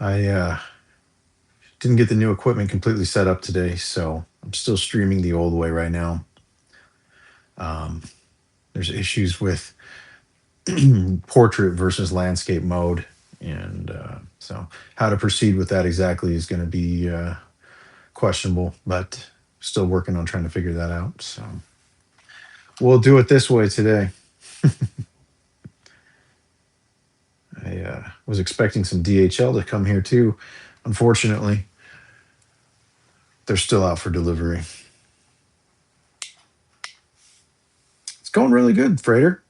I didn't get the new equipment completely set up today, so I'm still streaming the old way right now. Um, there's issues with portrait versus landscape mode, and so how to proceed with that exactly is going to be questionable, but still working on trying to figure that out. So we'll do it this way today. I was expecting some DHL to come here too. Unfortunately, they're still out for delivery. It's going really good, Freighter.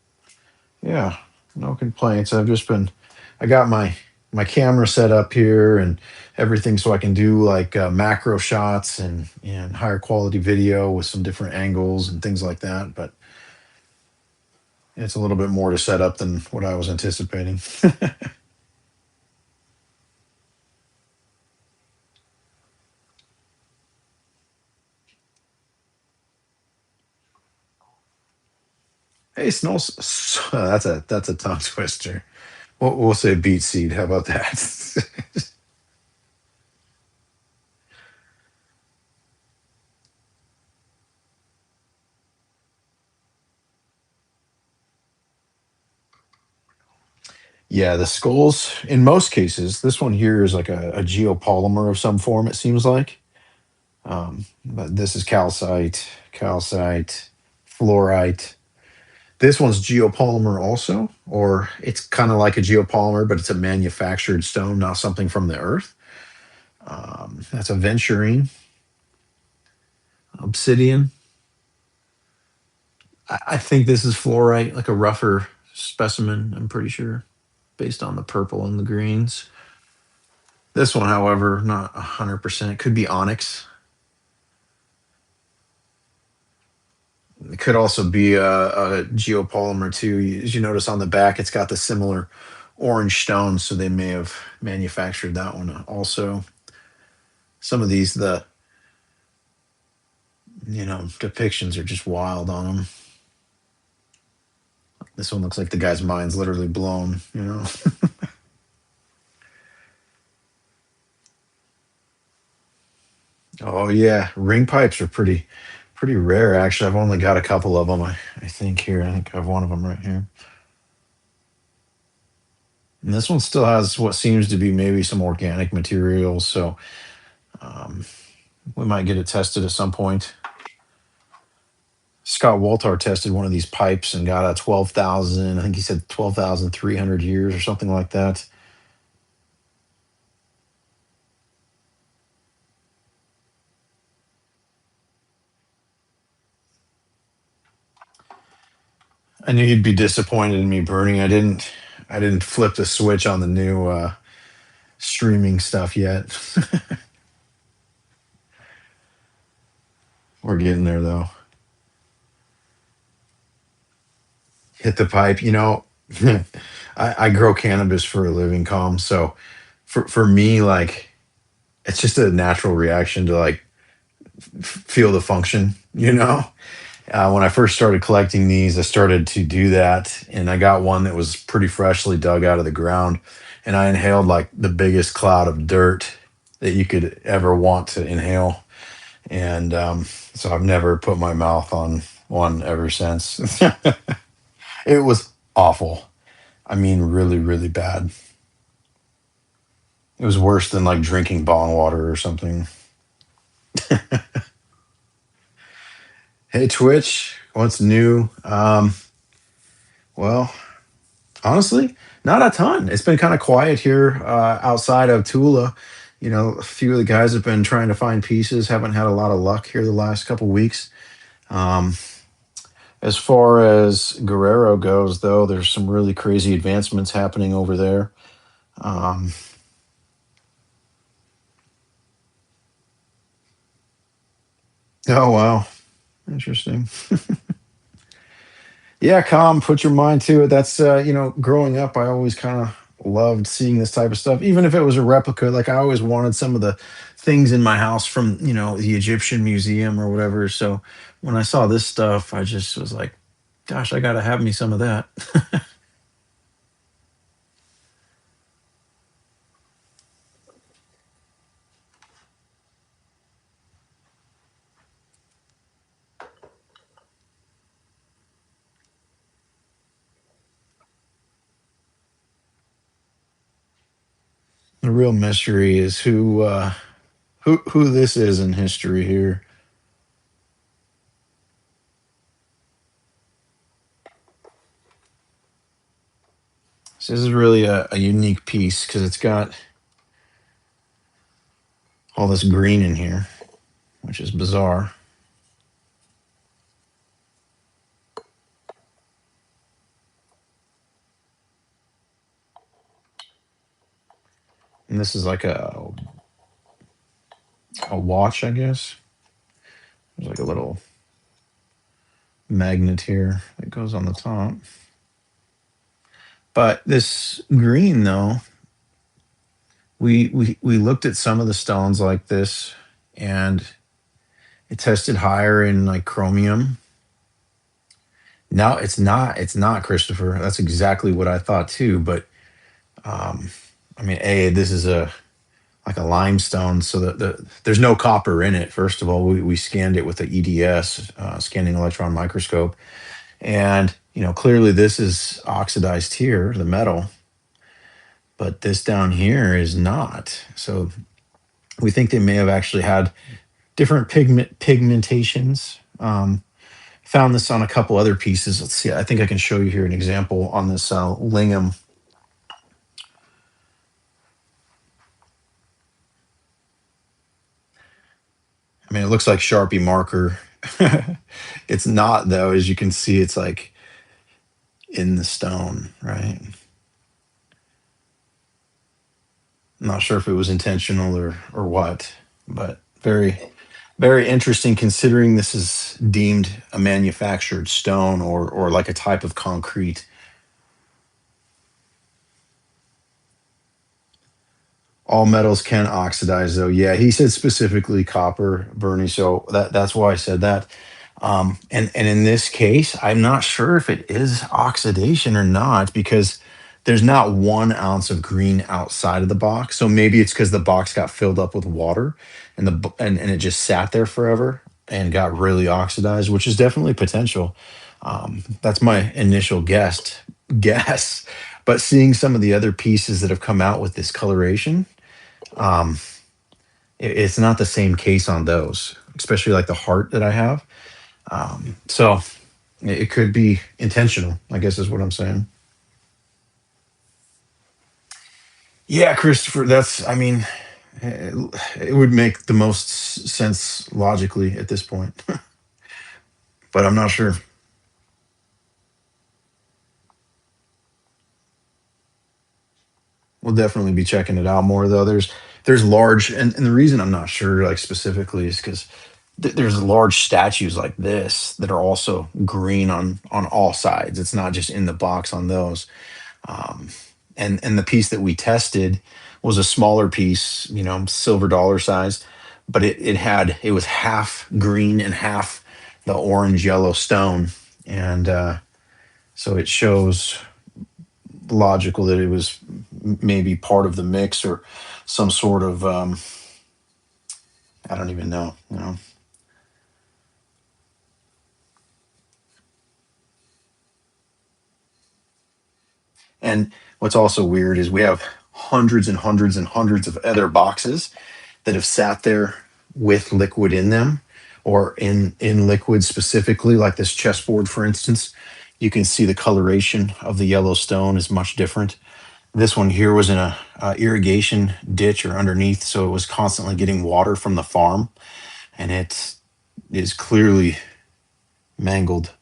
Yeah, no complaints. I got my camera set up here and everything so I can do like macro shots and higher quality video with some different angles and things like that. But it's a little bit more to set up than what I was anticipating. Hey, Snows, that's a tongue twister. We'll say beet seed. How about that? Yeah, the skulls, in most cases, this one here is like a geopolymer of some form, it seems like. But this is calcite, fluorite. This one's geopolymer also, or it's kind of like a geopolymer, but it's a manufactured stone, not something from the earth. That's a venturine, obsidian. I think this is fluorite, like a rougher specimen, I'm pretty sure, based on the purple and the greens. This one, however, not 100%. Could be onyx. It could also be a geopolymer too. As you notice on the back, it's got the similar orange stone, so they may have manufactured that one also. Some of these, the depictions are just wild on them. This one looks like the guy's mind's literally blown. Oh yeah, ring pipes are pretty rare actually. I've only got a couple of them. I think here. I think I have one of them right here. And this one still has what seems to be maybe some organic material, so um, we might get it tested at some point. Scott Woltar tested one of these pipes and got a 12,000, I think he said 12,300 years or something like that. I knew you'd be disappointed in me burning. I didn't flip the switch on the new streaming stuff yet. We're getting there though. Hit the pipe. I grow cannabis for a living, calm. So for me, like it's just a natural reaction to like feel the function. When I first started collecting these, I started to do that, and I got one that was pretty freshly dug out of the ground, and I inhaled like the biggest cloud of dirt that you could ever want to inhale, and so I've never put my mouth on one ever since. It was awful. I mean, really, really bad. It was worse than like drinking bong water or something. Hey, Twitch, what's new? Well, honestly, not a ton. It's been kind of quiet here outside of Tula. A few of the guys have been trying to find pieces. Haven't had a lot of luck here the last couple weeks. Um, as far as Guerrero goes, though, there's some really crazy advancements happening over there. Um, oh wow, interesting. Yeah, calm. Put your mind to it. That's growing up, I always kind of loved seeing this type of stuff, even if it was a replica. Like I always wanted some of the things in my house from the Egyptian museum or whatever. So when I saw this stuff, I just was like, gosh, I got to have me some of that. The real mystery is who this is in history here. So this is really a unique piece because it's got all this green in here, which is bizarre. And this is like a watch, I guess. There's like a little magnet here that goes on the top. But this green, though, we looked at some of the stones like this, and it tested higher in like chromium. No, it's not, Christopher. That's exactly what I thought too. But um, I mean, this is a like a limestone, so there's no copper in it. First of all, we scanned it with the EDS, scanning electron microscope, and clearly this is oxidized here, the metal, but this down here is not. So we think they may have actually had different pigmentations. Found this on a couple other pieces. Let's see. I think I can show you here an example on this lingam. I mean, it looks like Sharpie marker. It's not though, as you can see. It's like in the stone, right? I'm not sure if it was intentional or what, but very interesting considering this is deemed a manufactured stone or like a type of concrete. All metals can oxidize, though. Yeah, he said specifically copper, Bernie. So that's why I said that. And in this case, I'm not sure if it is oxidation or not because there's not 1 ounce of green outside of the box. So maybe it's because the box got filled up with water and and it just sat there forever and got really oxidized, which is definitely potential. That's my initial guess. But seeing some of the other pieces that have come out with this coloration, um, it's not the same case on those, especially like the heart that I have. So it could be intentional, I guess is what I'm saying. Yeah, Christopher, I mean, it would make the most sense logically at this point, but I'm not sure. We'll definitely be checking it out more though. There's large, and the reason I'm not sure like specifically is because there's large statues like this that are also green on all sides. It's not just in the box on those. Um, and the piece that we tested was a smaller piece, silver dollar size, but it was half green and half the orange yellow stone, and so it shows logical that it was maybe part of the mix or some sort of I don't even know. And what's also weird is we have hundreds and hundreds and hundreds of other boxes that have sat there with liquid in them or in liquid specifically, like this chessboard, for instance. You can see the coloration of the yellow stone is much different. This one here was in a irrigation ditch or underneath, so it was constantly getting water from the farm, and it is clearly mangled.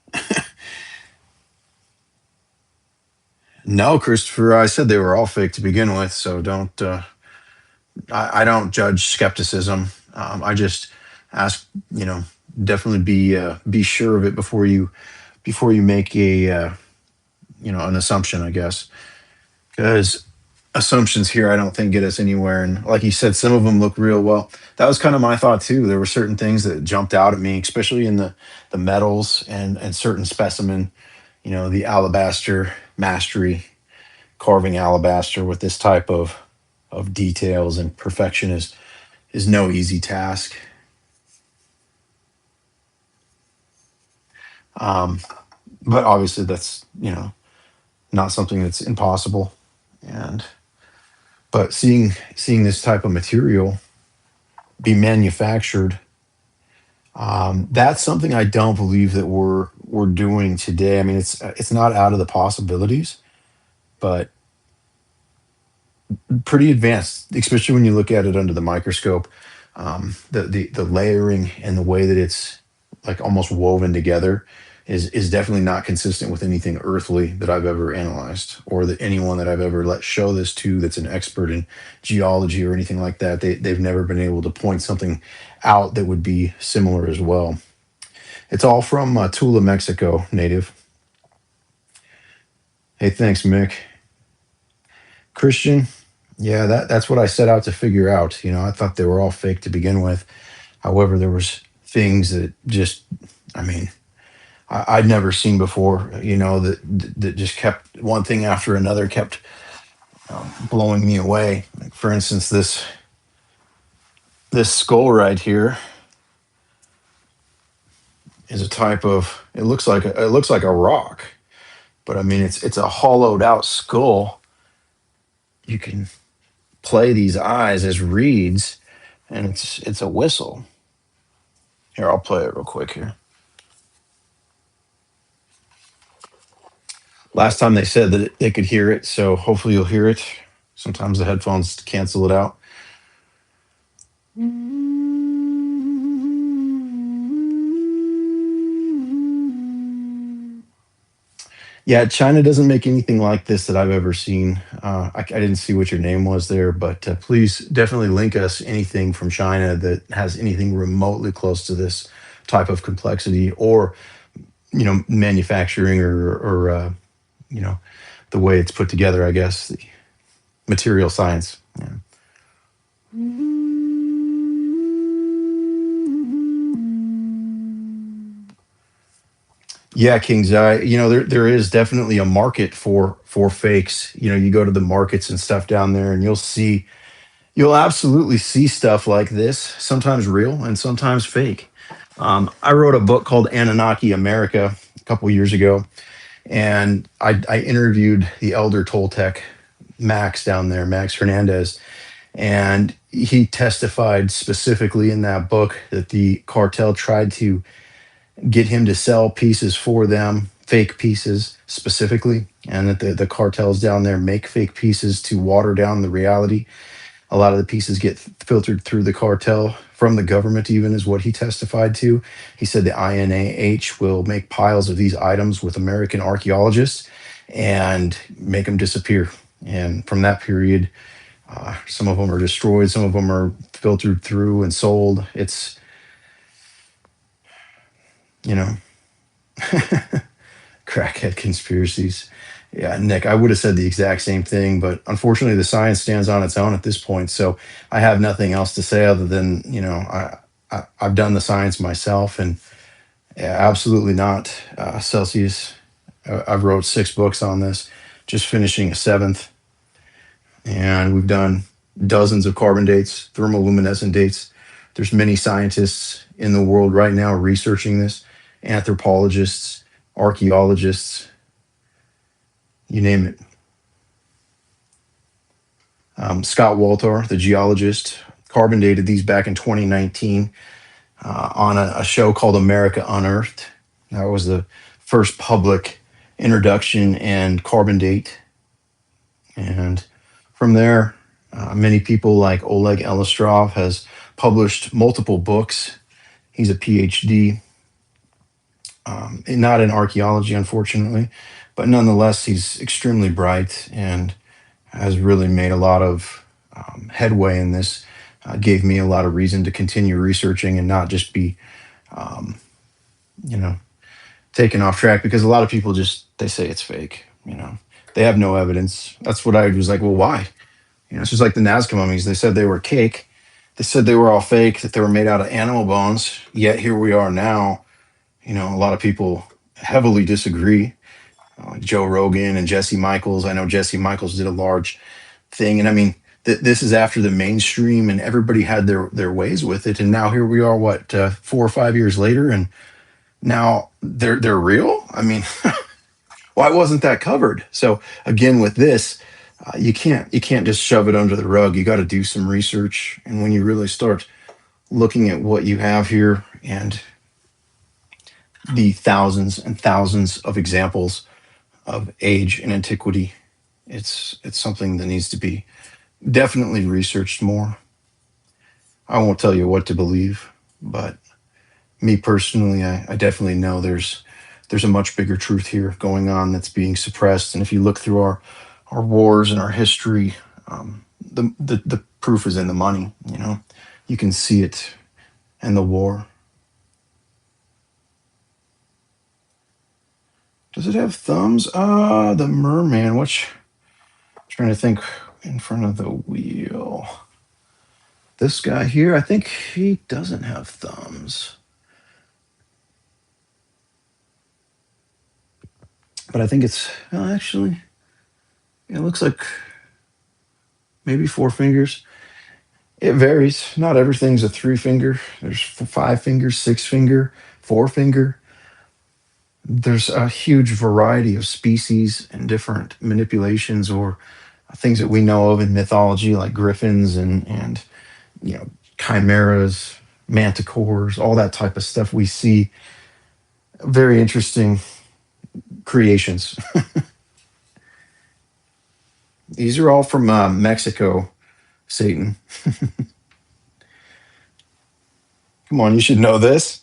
No, Christopher, I said they were all fake to begin with, so don't. I don't judge skepticism. I just ask, definitely be sure of it before you make a an assumption, I guess, because assumptions here I don't think get us anywhere. And like you said, some of them look real. Well, that was kind of my thought too. There were certain things that jumped out at me, especially in the metals and certain specimen. The alabaster mastery, carving alabaster with this type of details and perfection is no easy task. Um, but obviously that's not something that's impossible. And But seeing this type of material be manufactured, that's something I don't believe that we're doing today. I mean, it's not out of the possibilities, but pretty advanced, especially when you look at it under the microscope. The layering and the way that it's like almost woven together is definitely not consistent with anything earthly that I've ever analyzed, or that anyone that I've ever let show this to that's an expert in geology or anything like that. They've never been able to point something out that would be similar as well. It's all from Tula, Mexico, native. Hey, thanks, Mick. Christian, yeah, that's what I set out to figure out. I thought they were all fake to begin with. However, there was things that just, I mean, I'd never seen before. That just kept one thing after another kept blowing me away. Like, for instance, this skull right here is a type of. It looks like a rock, but I mean it's a hollowed out skull. You can play these eyes as reeds, and it's a whistle. Here, I'll play it real quick here. Last time they said that they could hear it, so hopefully you'll hear it. Sometimes the headphones cancel it out. Yeah, China doesn't make anything like this that I've ever seen. I didn't see what your name was there, but please definitely link us anything from China that has anything remotely close to this type of complexity, or manufacturing, or you know the way it's put together. I guess the material science. Yeah. Yeah, King's Eye. There is definitely a market for fakes. You go to the markets and stuff down there, and you'll absolutely see stuff like this. Sometimes real and sometimes fake. I wrote a book called Anunnaki America a couple years ago, and I interviewed the elder Toltec Max down there, Max Hernandez, and he testified specifically in that book that the cartel tried to get him to sell pieces for them, fake pieces specifically, and that the cartels down there make fake pieces to water down the reality. A lot of the pieces get filtered through the cartel from the government, even, is what he testified to. He said the INAH will make piles of these items with American archaeologists and make them disappear. And from that period, some of them are destroyed, some of them are filtered through and sold. It's, you know, crackhead conspiracies. Yeah, Nick, I would have said the exact same thing, but unfortunately, the science stands on its own at this point. So I have nothing else to say other than, I've done the science myself, and yeah, absolutely not. Celsius. I've wrote 6 books on this, just finishing a seventh, and we've done dozens of carbon dates, thermoluminescent dates. There's many scientists in the world right now researching this, anthropologists, archaeologists, you name it. Scott Walter, the geologist, carbon dated these back in 2019 on a show called America Unearthed. That was the first public introduction and carbon date. And from there, many people like Oleg Elistrov has published multiple books. He's a PhD, not in archaeology, unfortunately, but nonetheless, he's extremely bright and has really made a lot of headway in this. Gave me a lot of reason to continue researching and not just be, um, you know, taken off track, because a lot of people just they say it's fake. They have no evidence. That's what I was like. Well, why? It's just like the Nazca mummies. They said they were cake. They said they were all fake, that they were made out of animal bones. Yet here we are now. A lot of people heavily disagree. Like Joe Rogan and Jesse Michaels. I know Jesse Michaels did a large thing, and I mean, this is after the mainstream and everybody had their ways with it, and now here we are, what, 4 or 5 years later, and now they're real. I mean, why wasn't that covered? So again, with this, You can't just shove it under the rug. You got to do some research, and when you really start looking at what you have here and the thousands and thousands of examples of age and antiquity, it's something that needs to be definitely researched more. I won't tell you what to believe, but me personally, I definitely know there's a much bigger truth here going on that's being suppressed. And if you look through our wars and our history, the proof is in the money. You can see it in the war. Does it have thumbs? The merman. Which trying to think in front of the wheel. This guy here, I think he doesn't have thumbs. But I think it's actually, it looks like maybe four fingers. It varies. Not everything's a three finger. There's five fingers, six finger, four finger. There's a huge variety of species and different manipulations or things that we know of in mythology, like griffins and chimeras, manticores, all that type of stuff. We see very interesting creations. These are all from Mexico, Satan. Come on, you should know this.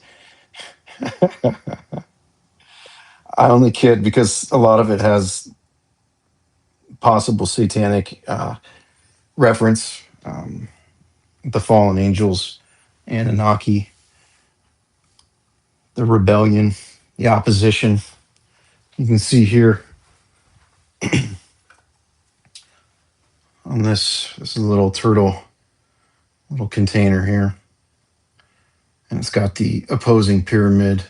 I only kid because a lot of it has possible satanic reference. The fallen angels, Anunnaki, the rebellion, the opposition. You can see here on this little turtle, little container here, and it's got the opposing pyramid,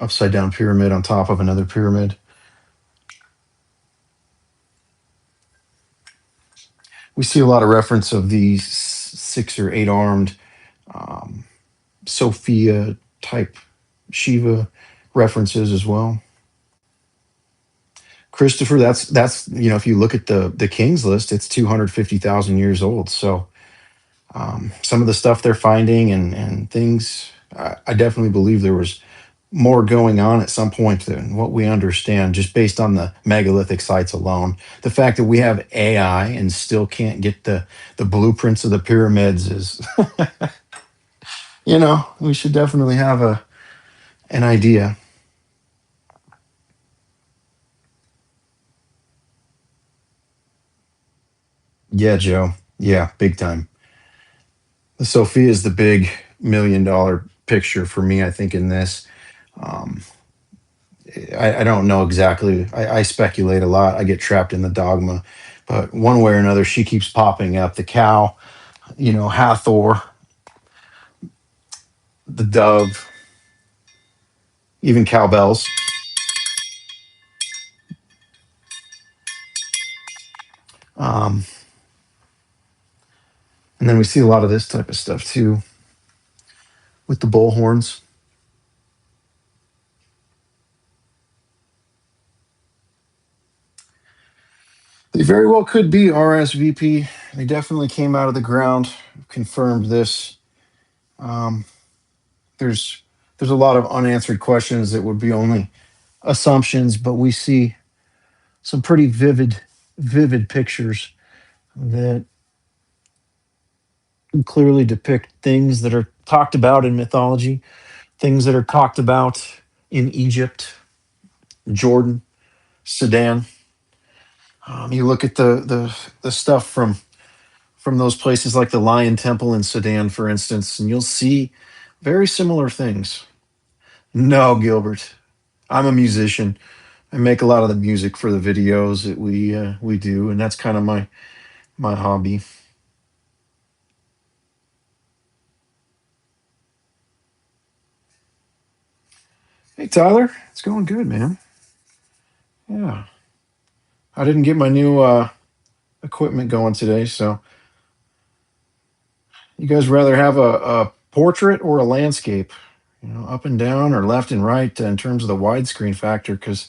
upside down pyramid on top of another pyramid. We see a lot of reference of these six or eight armed um, Sophia type Shiva references as well. Christopher, that's if you look at the King's list, it's 250,000 years old. So some of the stuff they're finding and things, I definitely believe there was more going on at some point than what we understand, just based on the megalithic sites alone. The fact that we have AI and still can't get the blueprints of the pyramids is, we should definitely have an idea. Yeah, Joe. Yeah, big time. The Sophia is the big $1 million picture for me, I think, in this. Um, I don't know exactly. I speculate a lot. I get trapped in the dogma. But one way or another, she keeps popping up. The cow, Hathor, the dove, even cowbells. Um, and then we see a lot of this type of stuff too with the bull horns. They very well could be RSVP. They definitely came out of the ground, confirmed this. Um, there's there's a lot of unanswered questions that would be only assumptions, but we see some pretty vivid pictures that clearly depict things that are talked about in mythology, things that are talked about in Egypt, Jordan, Sudan. You look at the stuff from those places like the Lion Temple in Sudan, for instance, and you'll see very similar things. No, Gilbert, I'm a musician. I make a lot of the music for the videos that we do, and that's kind of my hobby. Hey Tyler, it's going good, man. Yeah, I didn't get my new equipment going today, so you guys rather have a portrait or a landscape? Up and down or left and right in terms of the widescreen factor, because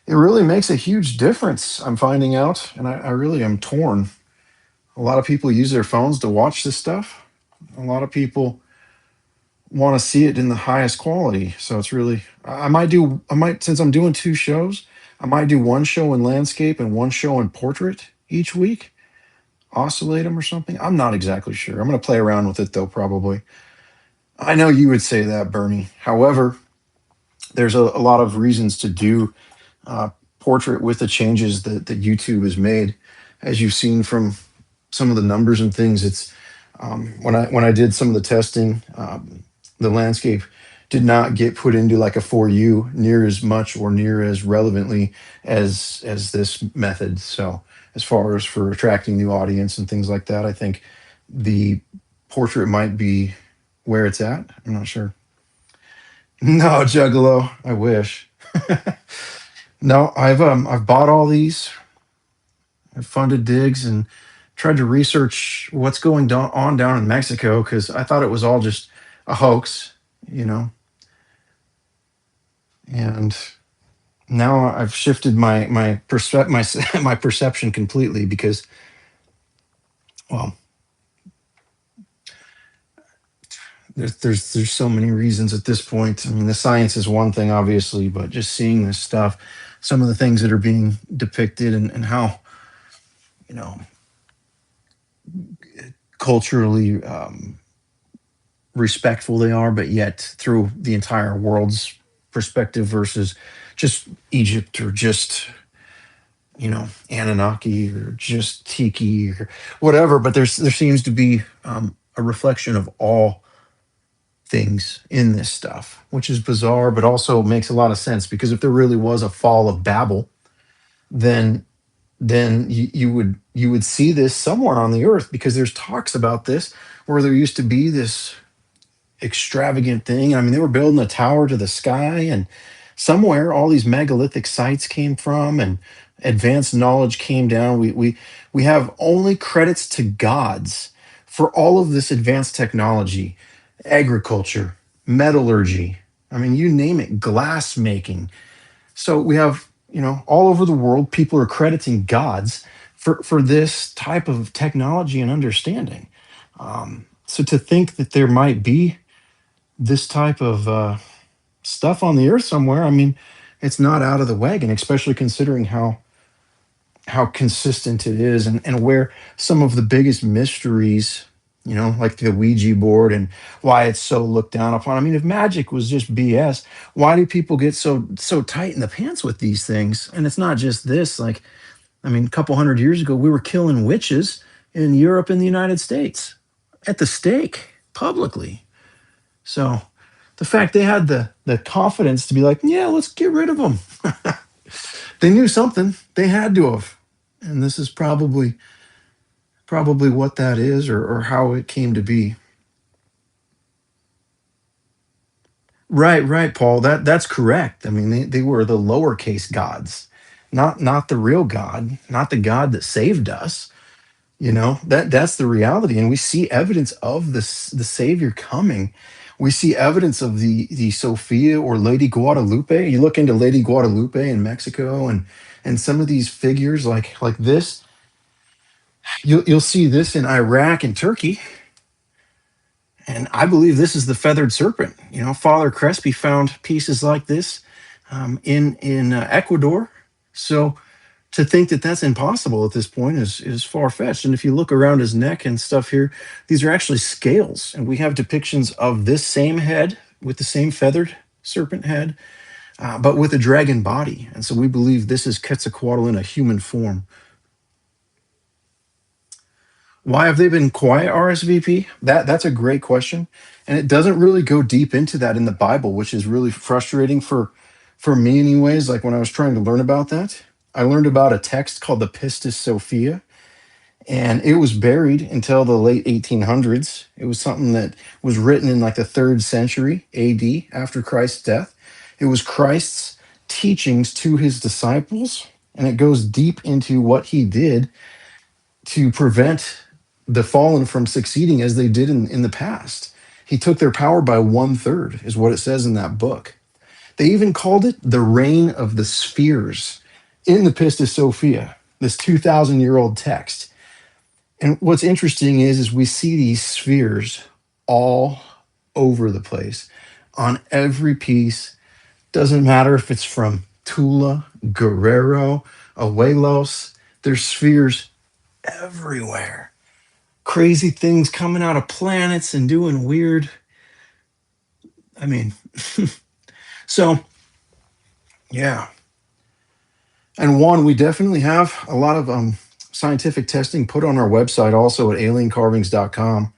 It really makes a huge difference, I'm finding out, and I really am torn. A lot of people use their phones to watch this stuff. A lot of people want to see it in the highest quality. So it's really, I might, since I'm doing two shows, I might do one show in landscape and one show in portrait each week, oscillate them or something. I'm not exactly sure. I'm going to play around with it though, probably. I know you would say that, Bernie. However, there's a lot of reasons to do uh, portrait with the changes that YouTube has made. As you've seen from some of the numbers and things, it's when I did some of the testing, the landscape did not get put into like a for you near as much or near as relevantly as this method. So as far as for attracting new audience and things like that, I think the portrait might be where it's at. I'm not sure. No, Juggalo. I wish. No, I've bought all these. I've funded digs and tried to research what's on down in Mexico because I thought it was all just a hoax, you know. And now I've shifted my perception completely because, well, there's so many reasons at this point. I mean, the science is one thing, obviously, but just seeing this stuff, some of the things that are being depicted and how, you know, culturally respectful they are, but yet through the entire world's perspective versus just Egypt or just, you know, Anunnaki or just Tiki or whatever. But there seems to be a reflection of all things in this stuff, which is bizarre, but also makes a lot of sense because if there really was a fall of Babel, then you would see this somewhere on the earth because there's talks about this where there used to be this extravagant thing. I mean, they were building a tower to the sky, and somewhere all these megalithic sites came from, and advanced knowledge came down. We have only credits to gods for all of this advanced technology, agriculture, metallurgy. I mean, you name it, glass making. So we have, all over the world, people are crediting gods for this type of technology and understanding. So to think that there might be this type of stuff on the earth somewhere, I mean, it's not out of the wagon, especially considering how consistent it is and where some of the biggest mysteries, like the Ouija board and why it's so looked down upon. I mean, if magic was just BS, why do people get so tight in the pants with these things? And it's not just this. Like, I mean, a couple hundred years ago, we were killing witches in Europe and the United States at the stake publicly. So the fact they had the confidence to be like, yeah, let's get rid of them. They knew something. They had to have. And this is probably what that is or how it came to be. Right, Paul. That's correct. I mean, they were the lowercase gods, not the real God, not the God that saved us. That's the reality, and we see evidence of this the Savior coming. We see evidence of the Sophia or Lady Guadalupe. You look into Lady Guadalupe in Mexico, and some of these figures like this. You'll see this in Iraq and Turkey, and I believe this is the feathered serpent. Father Crespi found pieces like this in Ecuador. So to think that that's impossible at this point is far fetched. And if you look around his neck and stuff here, these are actually scales, and we have depictions of this same head with the same feathered serpent head, but with a dragon body. And so we believe this is Quetzalcoatl in a human form. Why have they been quiet, RSVP? That's a great question, and it doesn't really go deep into that in the Bible, which is really frustrating for me, anyways. Like when I was trying to learn about that, I learned about a text called the Pistis Sophia, and it was buried until the late 1800s. It was something that was written in like the third century AD after Christ's death. It was Christ's teachings to his disciples, and it goes deep into what he did to prevent the fallen from succeeding as they did in the past. He took their power by one third, is what it says in that book. They even called it the reign of the spheres in the Pistis Sophia, this 2,000-year-old text. And what's interesting is we see these spheres all over the place on every piece. Doesn't matter if it's from Tula, Guerrero, Abuelos, there's spheres everywhere. Crazy things coming out of planets and doing weird. I mean, so yeah. And one, we definitely have a lot of scientific testing put on our website also at aliencarvings.com.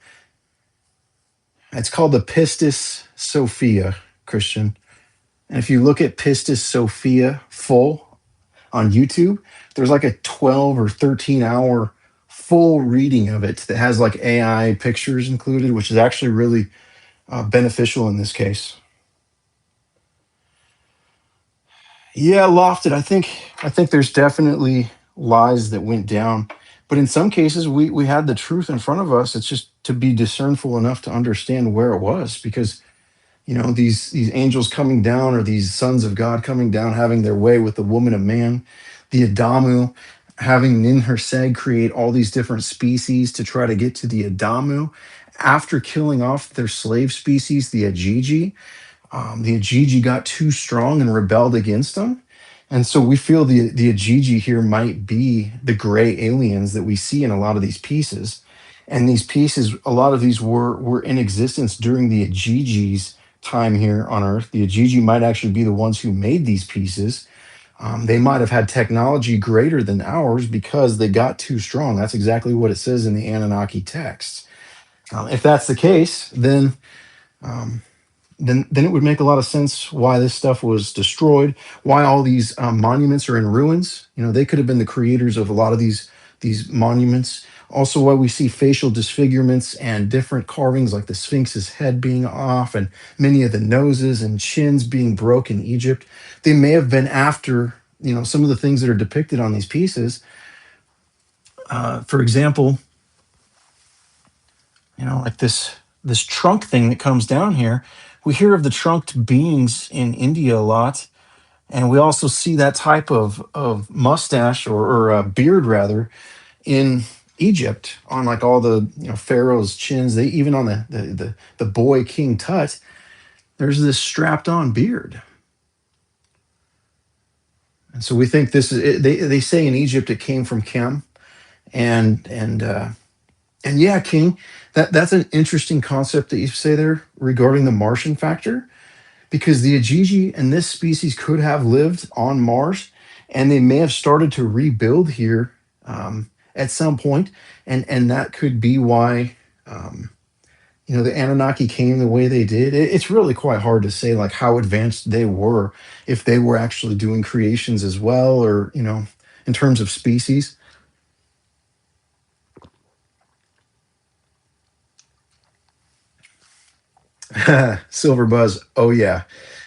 It's called the Pistis Sophia, Christian. And if you look at Pistis Sophia full on YouTube, there's like a 12 or 13-hour full reading of it that has like AI pictures included, which is actually really beneficial in this case. Yeah, lofted. I think there's definitely lies that went down, but in some cases we had the truth in front of us. It's just to be discernful enough to understand where it was, because these angels coming down, or these sons of God coming down, having their way with the woman of man, the Adamu, having Ninhursag create all these different species to try to get to the Adamu after killing off their slave species, the Ajiji. The Ajiji got too strong and rebelled against them. And so we feel the Ajiji here might be the gray aliens that we see in a lot of these pieces. And these pieces, a lot of these were in existence during the Ajiji's time here on Earth. The Ajiji might actually be the ones who made these pieces. They might have had technology greater than ours because they got too strong. That's exactly what it says in the Anunnaki text. If that's the case, um, then it would make a lot of sense why this stuff was destroyed, why all these monuments are in ruins. They could have been the creators of a lot of these monuments. Also, why we see facial disfigurements and different carvings, like the Sphinx's head being off, and many of the noses and chins being broke in Egypt. They may have been after some of the things that are depicted on these pieces. For example, like this trunk thing that comes down here. We hear of the trunked beings in India a lot, and we also see that type of mustache, or beard rather, in Egypt on like all the pharaohs' chins. They even on the boy King Tut, there's this strapped on beard. And so we think this is they say in Egypt it came from Kem, and yeah, King, that's an interesting concept that you say there regarding the Martian factor, because the Ajiji and this species could have lived on Mars, and they may have started to rebuild here at some point, and that could be why the Anunnaki came the way they did. It's really quite hard to say like how advanced they were, if they were actually doing creations as well, or in terms of species. Silver Buzz. Oh yeah.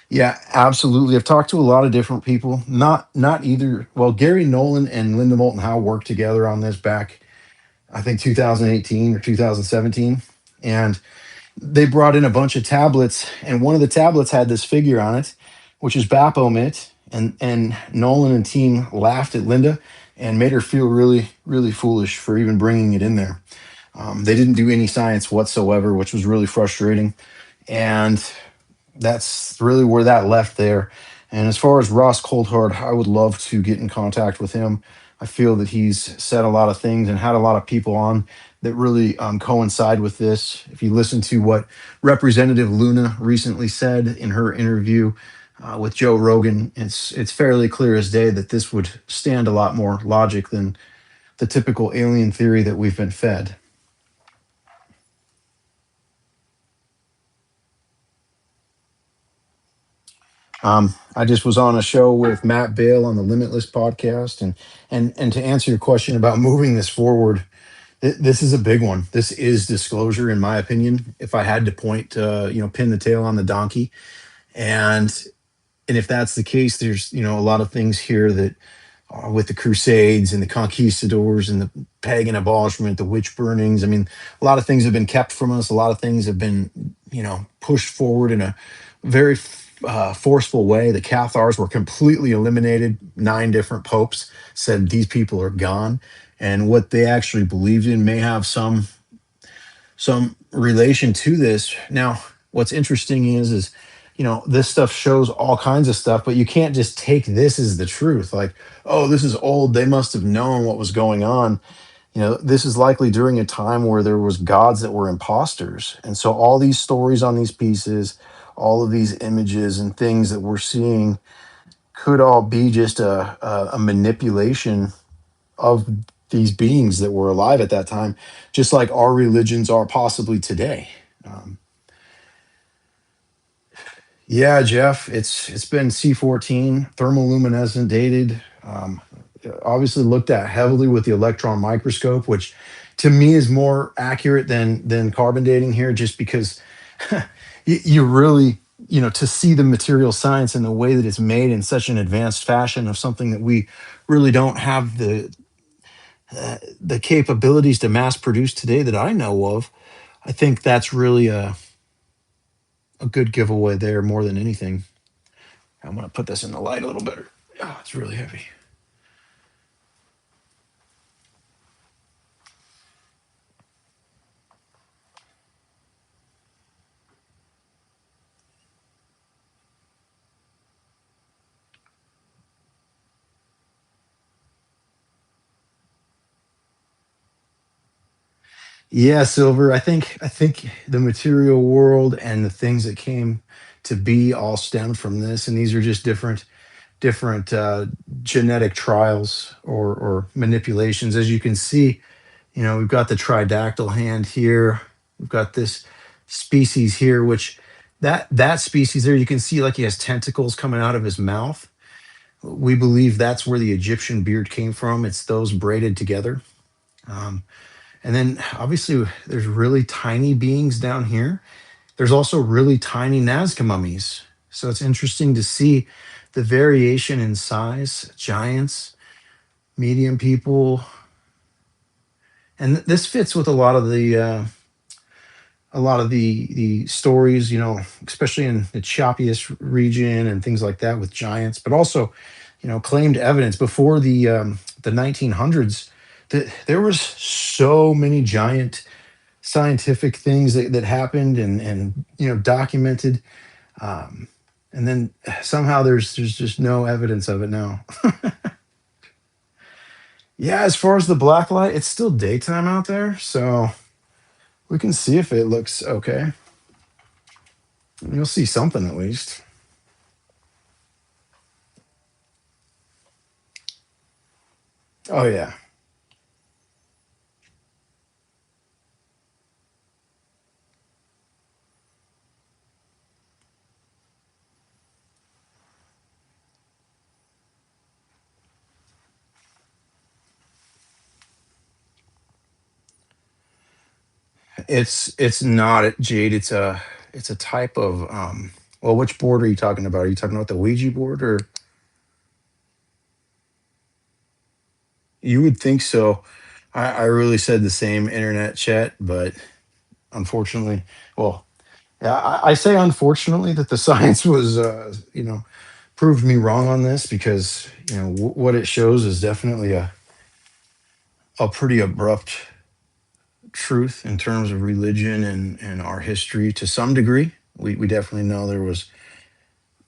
Yeah, absolutely. I've talked to a lot of different people. Not either. Well, Gary Nolan and Linda Moulton Howe worked together on this back, I think 2018 or 2017, and they brought in a bunch of tablets, and one of the tablets had this figure on it, which is Baphomet, and Nolan and team laughed at Linda and made her feel really really foolish for even bringing it in there. They didn't do any science whatsoever, which was really frustrating, and that's really where that left there. And as far as Ross Coulthard, I would love to get in contact with him. I feel that he's said a lot of things and had a lot of people on that really coincide with this. If you listen to what Representative Luna recently said in her interview with Joe Rogan, it's fairly clear as day that this would stand a lot more logic than the typical alien theory that we've been fed. I just was on a show with Matt Bale on the Limitless podcast, and to answer your question about moving this forward, this is a big one. This is disclosure, in my opinion. If I had to point, pin the tail on the donkey, and if that's the case, there's a lot of things here that with the Crusades and the conquistadors and the pagan abolishment, the witch burnings. I mean, a lot of things have been kept from us. A lot of things have been pushed forward in a very forceful way. The Cathars were completely eliminated. 9 different popes said these people are gone, and what they actually believed in may have some relation to this. Now, what's interesting is this stuff shows all kinds of stuff, but you can't just take this as the truth. Like, oh, this is old. They must have known what was going on. This is likely during a time where there was gods that were imposters, and so all these stories on these pieces, all of these images and things that we're seeing could all be just a manipulation of these beings that were alive at that time, just like our religions are possibly today. Um, yeah, Jeff, it's been C14 thermoluminescent dated. Obviously looked at heavily with the electron microscope, which to me is more accurate than carbon dating here, just because you really to see the material science and the way that it's made in such an advanced fashion of something that we really don't have the capabilities to mass produce today that I know of. I think that's really a good giveaway there more than anything. I'm going to put this in the light a little better. Oh, it's really heavy. Yeah, Silver. I think the material world and the things that came to be all stemmed from this, and these are just different genetic trials or manipulations. As you can see, we've got the tridactyl hand here. We've got this species here, which that species there, you can see like he has tentacles coming out of his mouth. We believe that's where the Egyptian beard came from. It's those braided together. Um, and then obviously there's really tiny beings down here. There's also really tiny Nazca mummies. So it's interesting to see the variation in size, giants, medium people. And this fits with a lot of the stories, especially in the choppiest region and things like that with giants, but also, claimed evidence before the 1900s that there was so many giant scientific things that happened and documented, um, and then somehow there's just no evidence of it now. Yeah, as far as the black light, it's still daytime out there, so we can see if it looks okay. You'll see something at least. Oh yeah. It's not a jade. It's a type of well, which board are you talking about? Are you talking about the Ouija board, or you would think so? I really said the same internet chat, but unfortunately, well, yeah, I say unfortunately that the science was proved me wrong on this, because what it shows is definitely a pretty abrupt truth in terms of religion and our history to some degree. We definitely know there was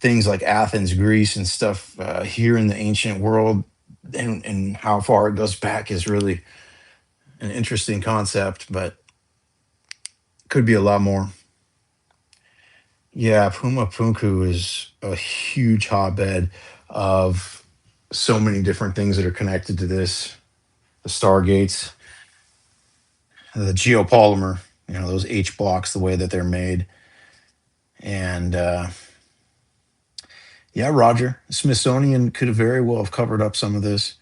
things like Athens, Greece, and stuff here in the ancient world, and how far it goes back is really an interesting concept, but could be a lot more. Yeah, Puma Punku is a huge hotbed of so many different things that are connected to this. The stargates, the geopolymer, those H blocks, the way that they're made, and yeah, Roger, Smithsonian could have very well have covered up some of this.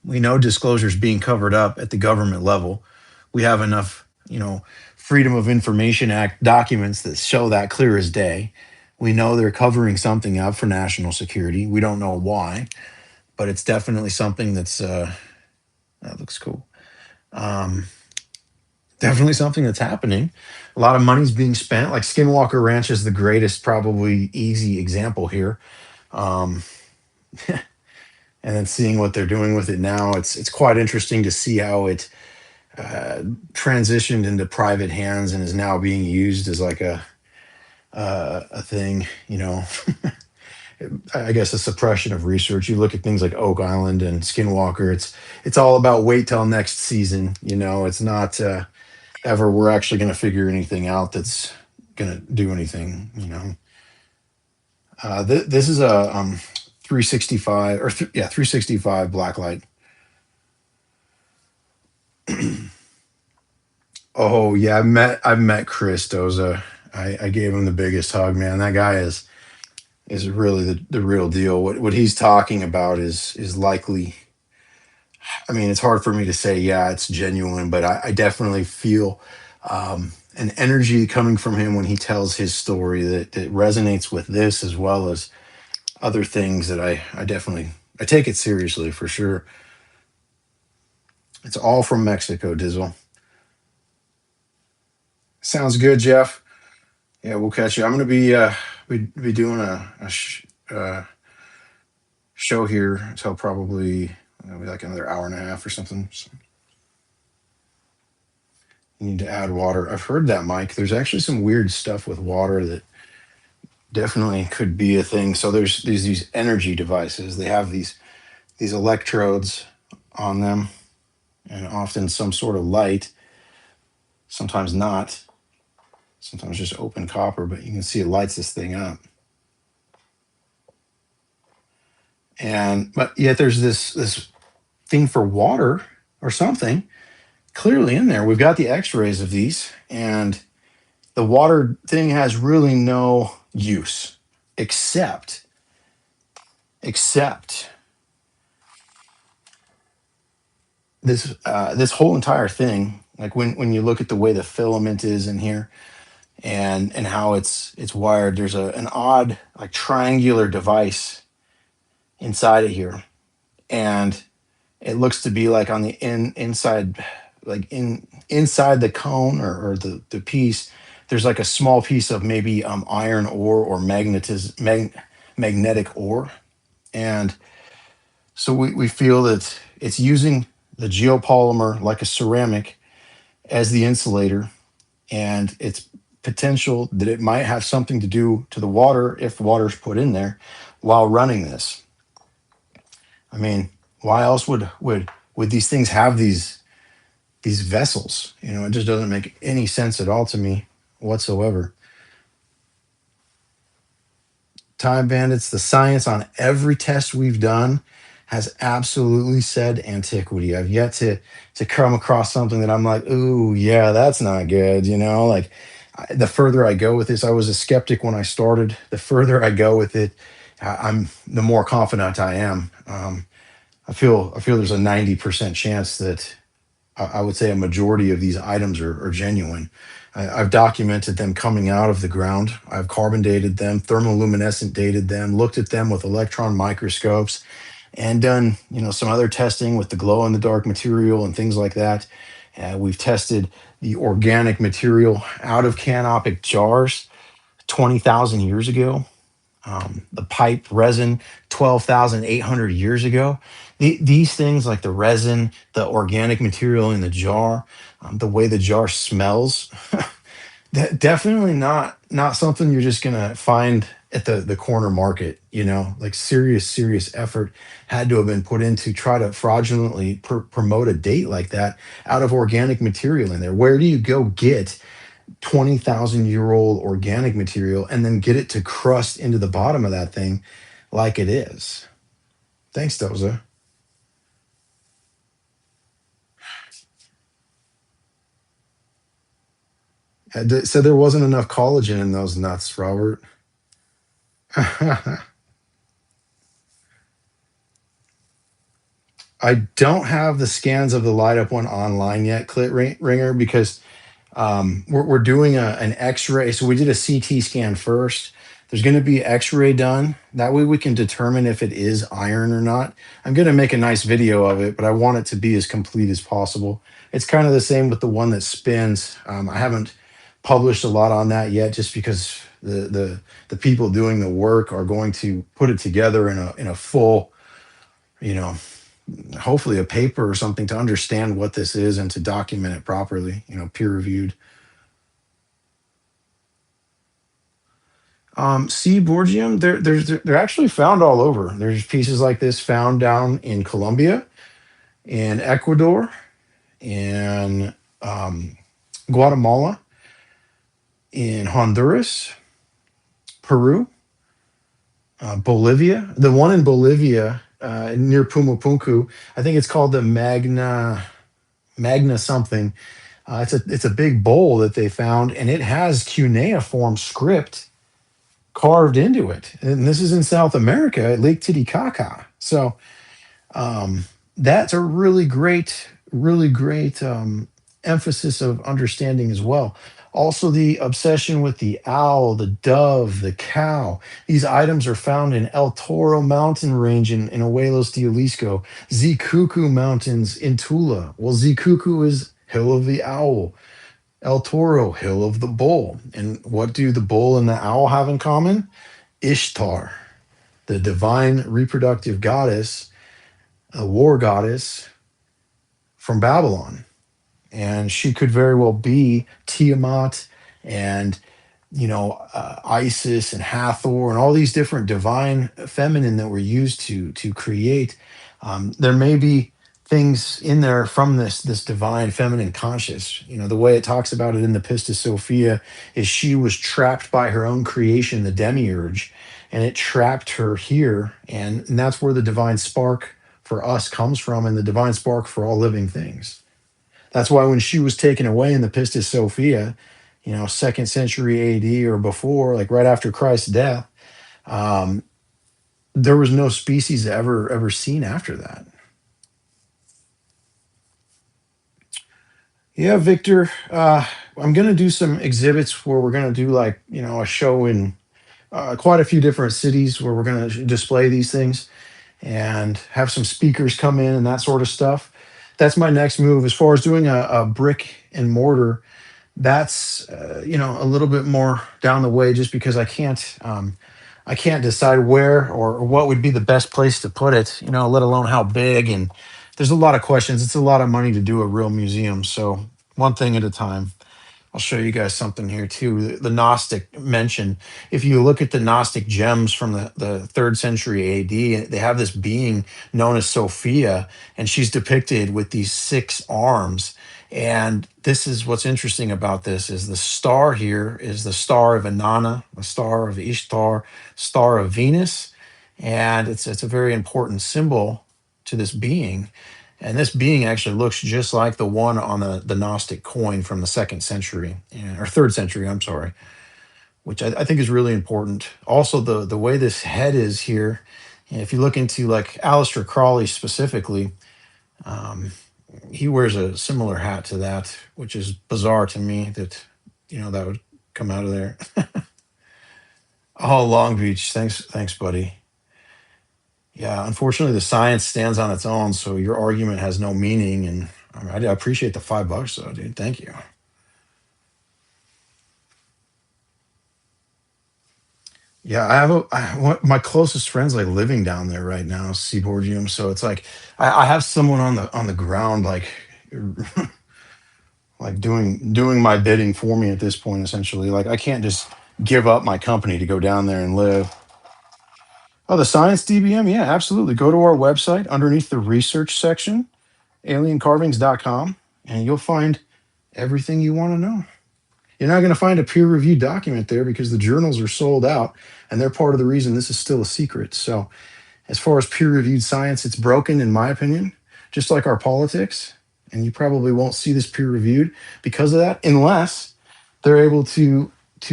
We know disclosures being covered up at the government level. We have enough, Freedom of Information Act documents that show that clear as day. We know they're covering something up for national security. We don't know why, but it's definitely something that looks cool. Um, definitely something that's happening. A lot of money's being spent. Like Skinwalker Ranch is the greatest, probably easy example here. Um, and then seeing what they're doing with it now, it's quite interesting to see how it transitioned into private hands and is now being used as like a thing. You know, I guess a suppression of research. You look at things like Oak Island and Skinwalker. It's all about wait till next season. You know, it's not ever we're actually going to figure anything out that's going to do anything. You know, this is a 365 or yeah 365 blacklight. Oh yeah, I've met Chris Doza. I gave him the biggest hug, man. That guy is really the real deal. What he's talking about is likely. I mean, it's hard for me to say, yeah, it's genuine, but I definitely feel an energy coming from him when he tells his story that resonates with this as well as other things that I definitely I take it seriously for sure. It's all from Mexico, Dizzle. Sounds good, Jeff. Yeah, we'll catch you. I'm gonna be doing a show here until probably maybe like another hour and a half or something. So you need to add water. I've heard that, Mike. There's actually some weird stuff with water that definitely could be a thing. So there's these energy devices. They have these electrodes on them, and often some sort of light. Sometimes not. Sometimes just open copper, but you can see it lights this thing up. And but yet there's this thing for water or something clearly in there. We've got the X-rays of these, and the water thing has really no use except this whole entire thing. Like when you look at the way the filament is in here and how it's wired, there's an odd like triangular device inside of here, and it looks to be like on the inside, like inside the cone or the piece. There's like a small piece of maybe iron ore or magnetic ore, and so we feel that it's using the geopolymer like a ceramic as the insulator, and it's potential that it might have something to do to the water if water's put in there while running this. I mean, why else would these things have these vessels? You know, it just doesn't make any sense at all to me whatsoever. Time Bandits, the science on every test we've done has absolutely said antiquity. I've yet to come across something that I'm like, ooh, yeah, that's not good. You know, like the further I go with this, I was a skeptic when I started. The further I go with it, I'm the more confident I am. I feel there's a 90% chance that I would say a majority of these items are genuine. I've documented them coming out of the ground. I've carbon dated them, thermoluminescent dated them, looked at them with electron microscopes, and done some other testing with the glow in the dark material and things like that. We've tested the organic material out of canopic jars 20,000 years ago, the pipe resin 12,800 years ago. These things like the resin, the organic material in the jar, the way the jar smells, definitely not something you're just gonna find at the corner market. Like serious effort had to have been put in to try to fraudulently promote a date like that out of organic material in there. Where do you go get 20,000-year-old organic material and then get it to crust into the bottom of that thing like it is? Thanks, Doza. So there wasn't enough collagen in those nuts, Robert. I don't have the scans of the light up one online yet, Ringer, because we're doing an X-ray. So we did a CT scan first. There's going to be X-ray done. That way we can determine if it is iron or not. I'm going to make a nice video of it, but I want it to be as complete as possible It's kind of the same with the one that spins. I haven't published a lot on that yet, just because the people doing the work are going to put it together in a full, you know, hopefully a paper or something to understand what this is and to document it properly, peer reviewed. Seaborgium, they're actually found all over. There's pieces like this found down in Colombia, in Ecuador, in Guatemala, in Honduras, Peru, Bolivia. The one in Bolivia near Pumapunku, I think it's called the Magna something. It's a big bowl that they found, and it has cuneiform script carved into it. And this is in South America at Lake Titicaca. So that's a really great emphasis of understanding as well. Also, the obsession with the owl, the dove, the cow. These items are found in El Toro mountain range in Abuelos de Jalisco, Zikuku Mountains in Tula. Well, Zikuku is Hill of the Owl, El Toro, Hill of the Bull. And what do the bull and the owl have in common? Ishtar, the divine reproductive goddess, a war goddess from Babylon. And she could very well be Tiamat and Isis and Hathor and all these different divine feminine that were used to create. There may be things in there from this divine feminine conscious. The way it talks about it in the Pistis Sophia is she was trapped by her own creation, the demiurge, and it trapped her here, and that's where the divine spark for us comes from, and the divine spark for all living things. That's why when she was taken away in the Pistis Sophia, second century AD or before, like right after Christ's death, um, there was no species ever seen after that. Yeah, Victor. I'm gonna do some exhibits where we're gonna do like a show in quite a few different cities where we're gonna display these things and have some speakers come in and that sort of stuff. That's my next move. As far as doing a brick and mortar, that's a little bit more down the way, just because I can't decide where or what would be the best place to put it, let alone how big. And there's a lot of questions. It's a lot of money to do a real museum, so one thing at a time. I'll show you guys something here too. The Gnostic mention. If you look at the Gnostic gems from the third century AD, they have this being known as Sophia, and she's depicted with these six arms. And this is what's interesting about this is the star here is the star of Inanna, the star of Ishtar, star of Venus, and it's a very important symbol to this being. And this being actually looks just like the one on the Gnostic coin from the second century, or third century, I'm sorry, which I think is really important. Also, the way this head is here, and if you look into like Aleister Crowley specifically, um, he wears a similar hat to that, which is bizarre to me that, that would come out of there. Oh, Long Beach. Thanks, buddy. Yeah, unfortunately, the science stands on its own, so your argument has no meaning. And I appreciate the $5, though, dude. Thank you. Yeah, my closest friends like living down there right now, Seaborgium. So it's like I have someone on the ground, like doing my bidding for me at this point. Essentially, like I can't just give up my company to go down there and live. Oh, the science DBM, yeah, absolutely. Go to our website underneath the research section, AlienCarvings.com, and you'll find everything you want to know. You're not going to find a peer reviewed document there because the journals are sold out, and they're part of the reason this is still a secret. So, as far as peer reviewed science, it's broken, in my opinion, just like our politics. And you probably won't see this peer reviewed because of that, unless they're able to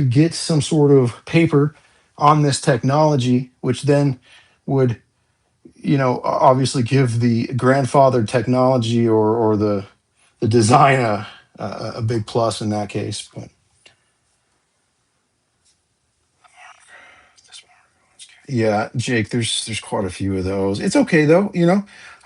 get some sort of paper on this technology, which then would obviously give the grandfathered technology or the design a big plus in that case. But yeah, Jake, there's quite a few of those. It's okay though.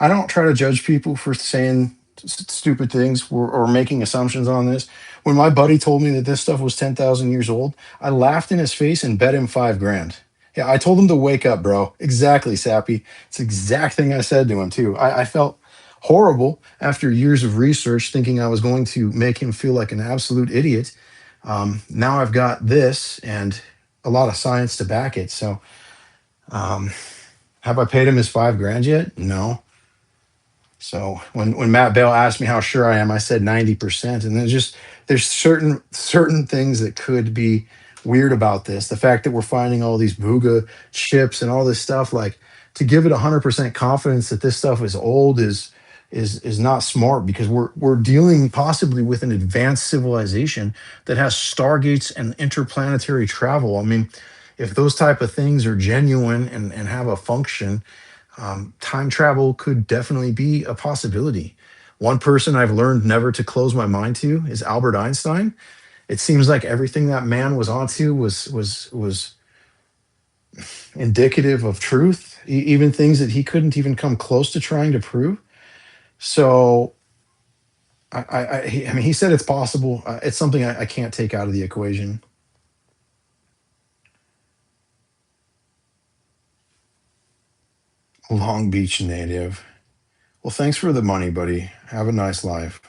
I don't try to judge people for saying stupid things or making assumptions on this. When my buddy told me that this stuff was 10,000 years old, I laughed in his face and bet him 5 grand. Yeah, I told him to wake up, bro. Exactly, Sappy. It's the exact thing I said to him, too. I felt horrible after years of research thinking I was going to make him feel like an absolute idiot. Now I've got this and a lot of science to back it. So, um, have I paid him his 5 grand yet? No. So when Matt Bell asked me how sure I am, I said 90%. And there's certain things that could be weird about this. The fact that we're finding all these Booga chips and all this stuff, like to give it 100% confidence that this stuff is old is not smart because we're dealing possibly with an advanced civilization that has stargates and interplanetary travel. I mean, if those type of things are genuine and have a function, time travel could definitely be a possibility. One person I've learned never to close my mind to is Albert Einstein. It seems like everything that man was onto was indicative of truth, even things that he couldn't even come close to trying to prove. So, I mean, he said it's possible. It's something I can't take out of the equation. Long Beach native. Well, thanks for the money, buddy. Have a nice life.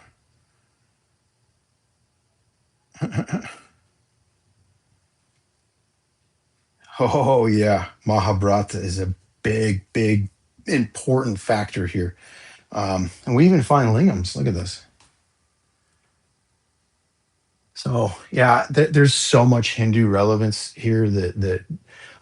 Oh yeah, Mahabharata is a big, important factor here. And we even find lingams. Look at this. So yeah, there's so much Hindu relevance here that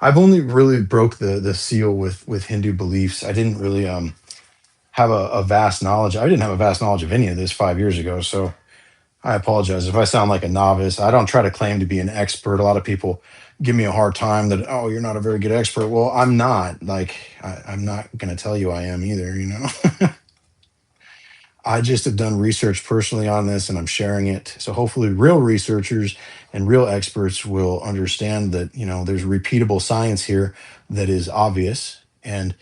I've only really broke the seal with Hindu beliefs. I didn't really have a vast knowledge. I didn't have a vast knowledge of any of this 5 years ago. So I apologize if I sound like a novice. I don't try to claim to be an expert. A lot of people give me a hard time that, oh, you're not a very good expert. Well, I'm not. Like, I'm not going to tell you I am either, you know? I just have done research personally on this and I'm sharing it. So hopefully, real researchers and real experts will understand that, there's repeatable science here that is obvious. And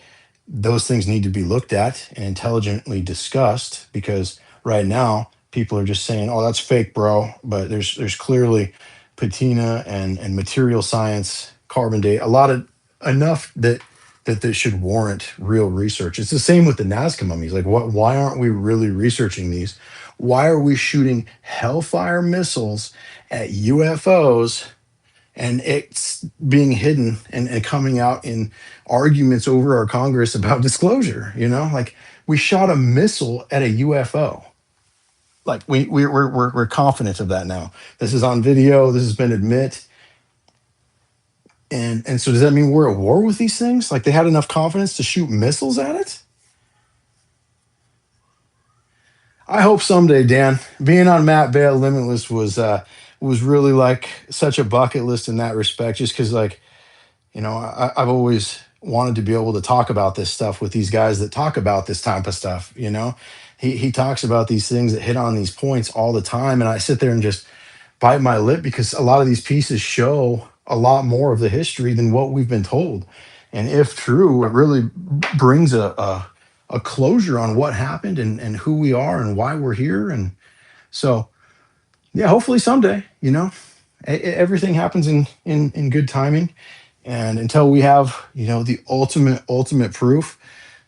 those things need to be looked at and intelligently discussed because right now people are just saying, "Oh, that's fake, bro." But there's clearly patina and material science, carbon date, a lot of enough that this should warrant real research. It's the same with the Nazca mummies. Like, what? Why aren't we really researching these? Why are we shooting Hellfire missiles at UFOs and it's being hidden and coming out in arguments over our Congress about disclosure? Like we shot a missile at a UFO. Like we're confident of that now. This is on video. This has been admit. And so does that mean we're at war with these things? Like they had enough confidence to shoot missiles at it? I hope someday, Dan. Being on Matt Bale Limitless was really like such a bucket list in that respect, just because like I've always wanted to be able to talk about this stuff with these guys that talk about this type of stuff. He talks about these things that hit on these points all the time, and I sit there and just bite my lip because a lot of these pieces show a lot more of the history than what we've been told. And if true, it really brings a closure on what happened and who we are and why we're here. And so, yeah, hopefully someday, everything happens in good timing. And until we have, the ultimate proof,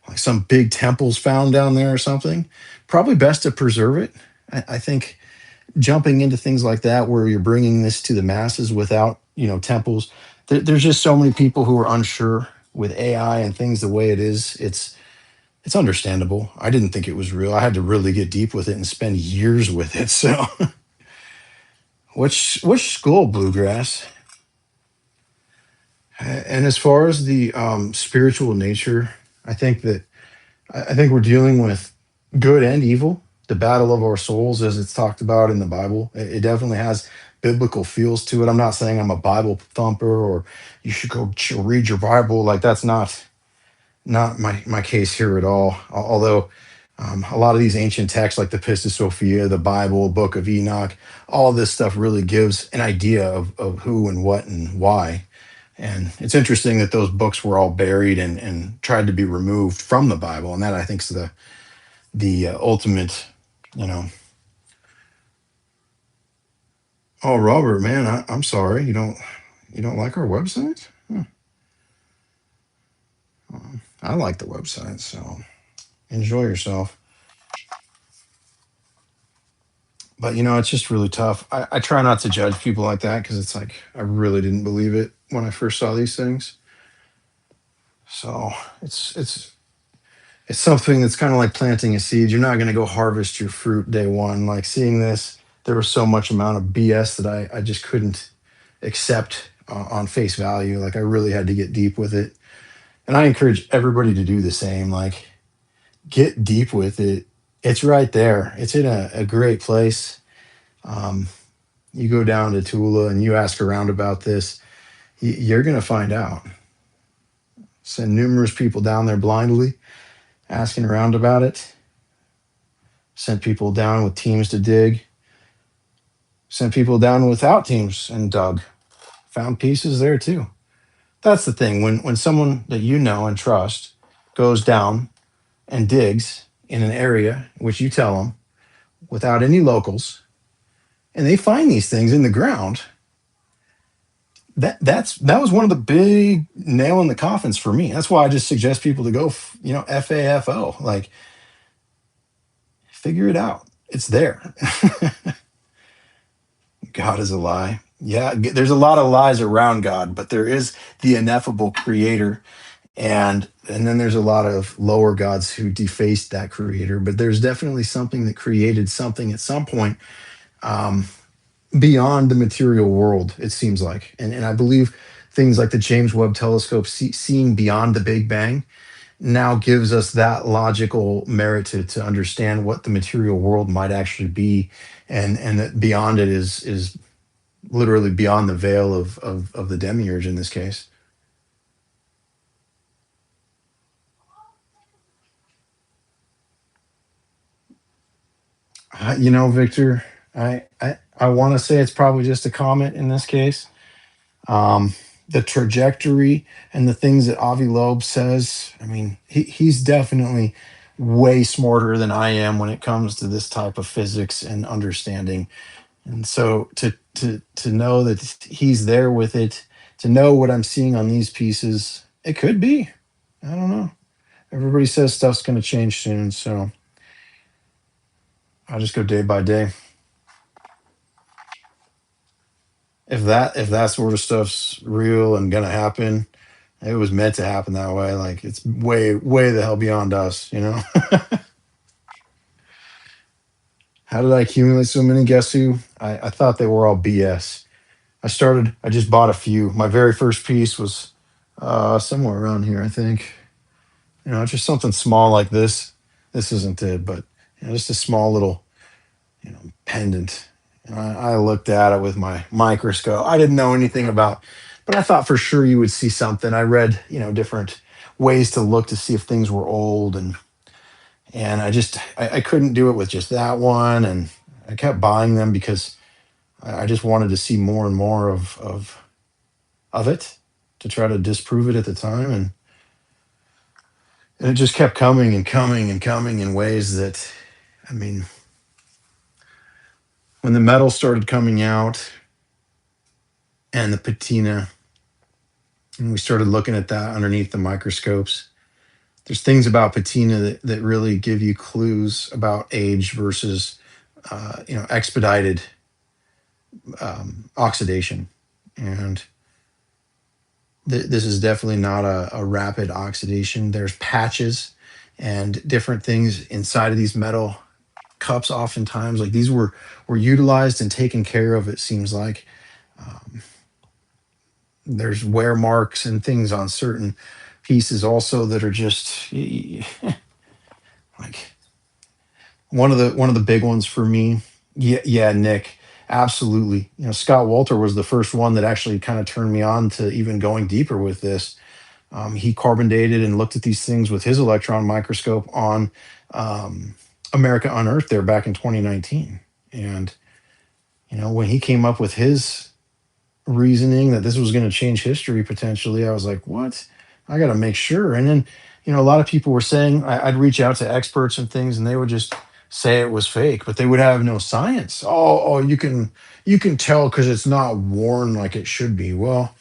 like some big temples found down there or something, probably best to preserve it. I think jumping into things like that where you're bringing this to the masses without temples, there's just so many people who are unsure with AI and things the way it is. It's understandable. I didn't think it was real. I had to really get deep with it and spend years with it. So which school, Bluegrass? And as far as the spiritual nature, I think that I think we're dealing with good and evil, the battle of our souls, as it's talked about in the Bible. It definitely has biblical feels to it. I'm not saying I'm a Bible thumper or you should go read your Bible. Like that's not my case here at all. Although a lot of these ancient texts, like the Pistis Sophia, the Bible, Book of Enoch, all this stuff really gives an idea of who and what and why. And it's interesting that those books were all buried and tried to be removed from the Bible. And that I think is the ultimate. you know. Oh, Robert, man, I'm sorry. You don't like our website? Huh. I like the website, so enjoy yourself. But it's just really tough. I try not to judge people like that because it's like I really didn't believe it when I first saw these things. So it's something that's kind of like planting a seed. You're not going to go harvest your fruit day one. Like seeing this, there was so much amount of BS that I just couldn't accept on face value. Like I really had to get deep with it. And I encourage everybody to do the same. Like get deep with it. It's right there. It's in a great place. Um, you go down to Tula and you ask around about this, you're going to find out. Send numerous people down there blindly asking around about it. Sent people down with teams to dig. Sent people down without teams and dug. Found pieces there too. That's the thing. When someone that you know and trust goes down and digs in an area which you tell them without any locals, and they find these things in the ground, that was one of the big nail in the coffins for me. That's why I just suggest people to go, FAFO, like figure it out. It's there. God is a lie. Yeah, there's a lot of lies around God, but there is the ineffable creator, and then there's a lot of lower gods who defaced that creator, but there's definitely something that created something at some point, um, beyond the material world, it seems like. And I believe things like the James Webb Telescope, seeing beyond the Big Bang, now gives us that logical merit to understand what the material world might actually be, and that beyond it is literally beyond the veil of the demiurge in this case. Victor, I want to say it's probably just a comment in this case. Um, the trajectory and the things that Avi Loeb says, I mean, he's definitely way smarter than I am when it comes to this type of physics and understanding. And so to know that he's there with it, to know what I'm seeing on these pieces, it could be. I don't know. Everybody says stuff's going to change soon, so I'll just go day by day. If that sort of stuff's real and gonna happen, it was meant to happen that way. Like it's way the hell beyond us. How did I accumulate so many? Guess who? I thought they were all BS. I just bought a few. My very first piece was somewhere around here, I think. Just something small like this. This isn't it, but just a small little pendant. And I looked at it with my microscope. I didn't know anything about, but I thought for sure you would see something. I read, different ways to look to see if things were old, and I couldn't do it with just that one, and I kept buying them because I just wanted to see more and more of it to try to disprove it at the time, and it just kept coming and coming and coming in ways that, I mean, when the metal started coming out and the patina, and we started looking at that underneath the microscopes, there's things about patina that really give you clues about age versus expedited oxidation. And this is definitely not a rapid oxidation. There's patches and different things inside of these metal cups. Oftentimes, like these were utilized and taken care of, it seems like. um, there's wear marks and things on certain pieces also that are just like one of the big ones for me. Yeah, yeah, Nick, absolutely. Scott Walter was the first one that actually kind of turned me on to even going deeper with this. He carbon dated and looked at these things with his electron microscope on um, America Unearthed there back in 2019. And when he came up with his reasoning that this was going to change history potentially, I was like, what? I got to make sure. And then, a lot of people were saying I'd reach out to experts and things, and they would just say it was fake, but they would have no science. Oh, you can tell because it's not worn like it should be. Well,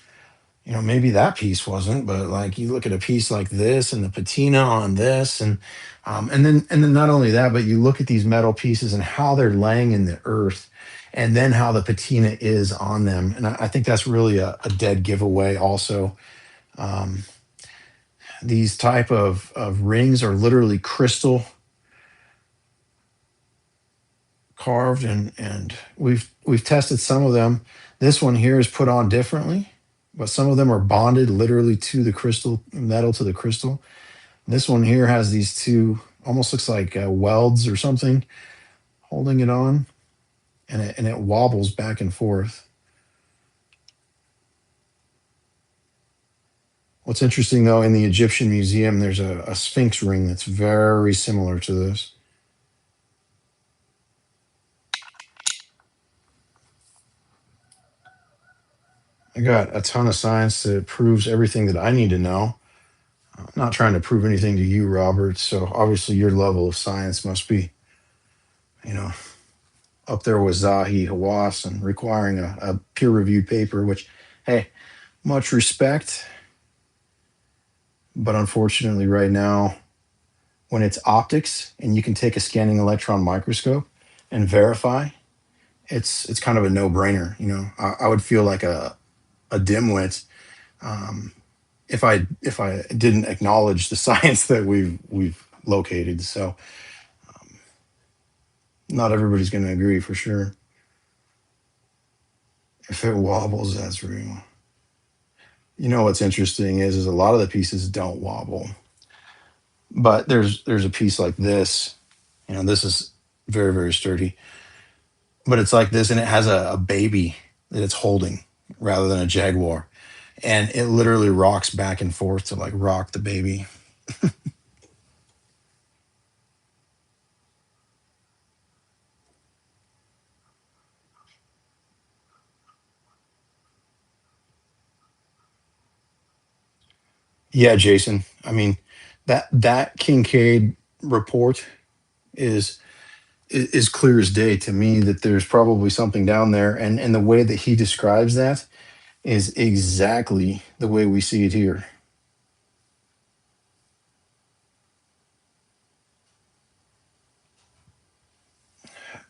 maybe that piece wasn't, but like you look at a piece like this and the patina on this, and then not only that, but you look at these metal pieces and how they're laying in the earth, and then how the patina is on them, and I think that's really a dead giveaway. Also, um, these type of rings are literally crystal carved, and we've tested some of them. This one here is put on differently, but some of them are bonded literally to the crystal metal, to the crystal. This one here has these two, almost looks like welds or something, holding it on, and it wobbles back and forth. What's interesting though, in the Egyptian museum, there's a sphinx ring that's very similar to this. I got a ton of science that proves everything that I need to know. I'm not trying to prove anything to you, Robert. So obviously your level of science must be, you know, up there with Zahi Hawass and requiring a peer-reviewed paper, which, hey, much respect. But unfortunately, right now, when it's optics and you can take a scanning electron microscope and verify, it's kind of a no-brainer. I would feel like a dimwit, um, if I didn't acknowledge the science that we've located. So not everybody's going to agree for sure. If it wobbles, that's real. What's interesting is a lot of the pieces don't wobble, but there's a piece like this. This is very, very sturdy, but it's like this, and it has a baby that it's holding rather than a jaguar, and it literally rocks back and forth to like rock the baby. Yeah, Jason. I mean, that Kincaid report is is clear as day to me that there's probably something down there, and the way that he describes that is exactly the way we see it here.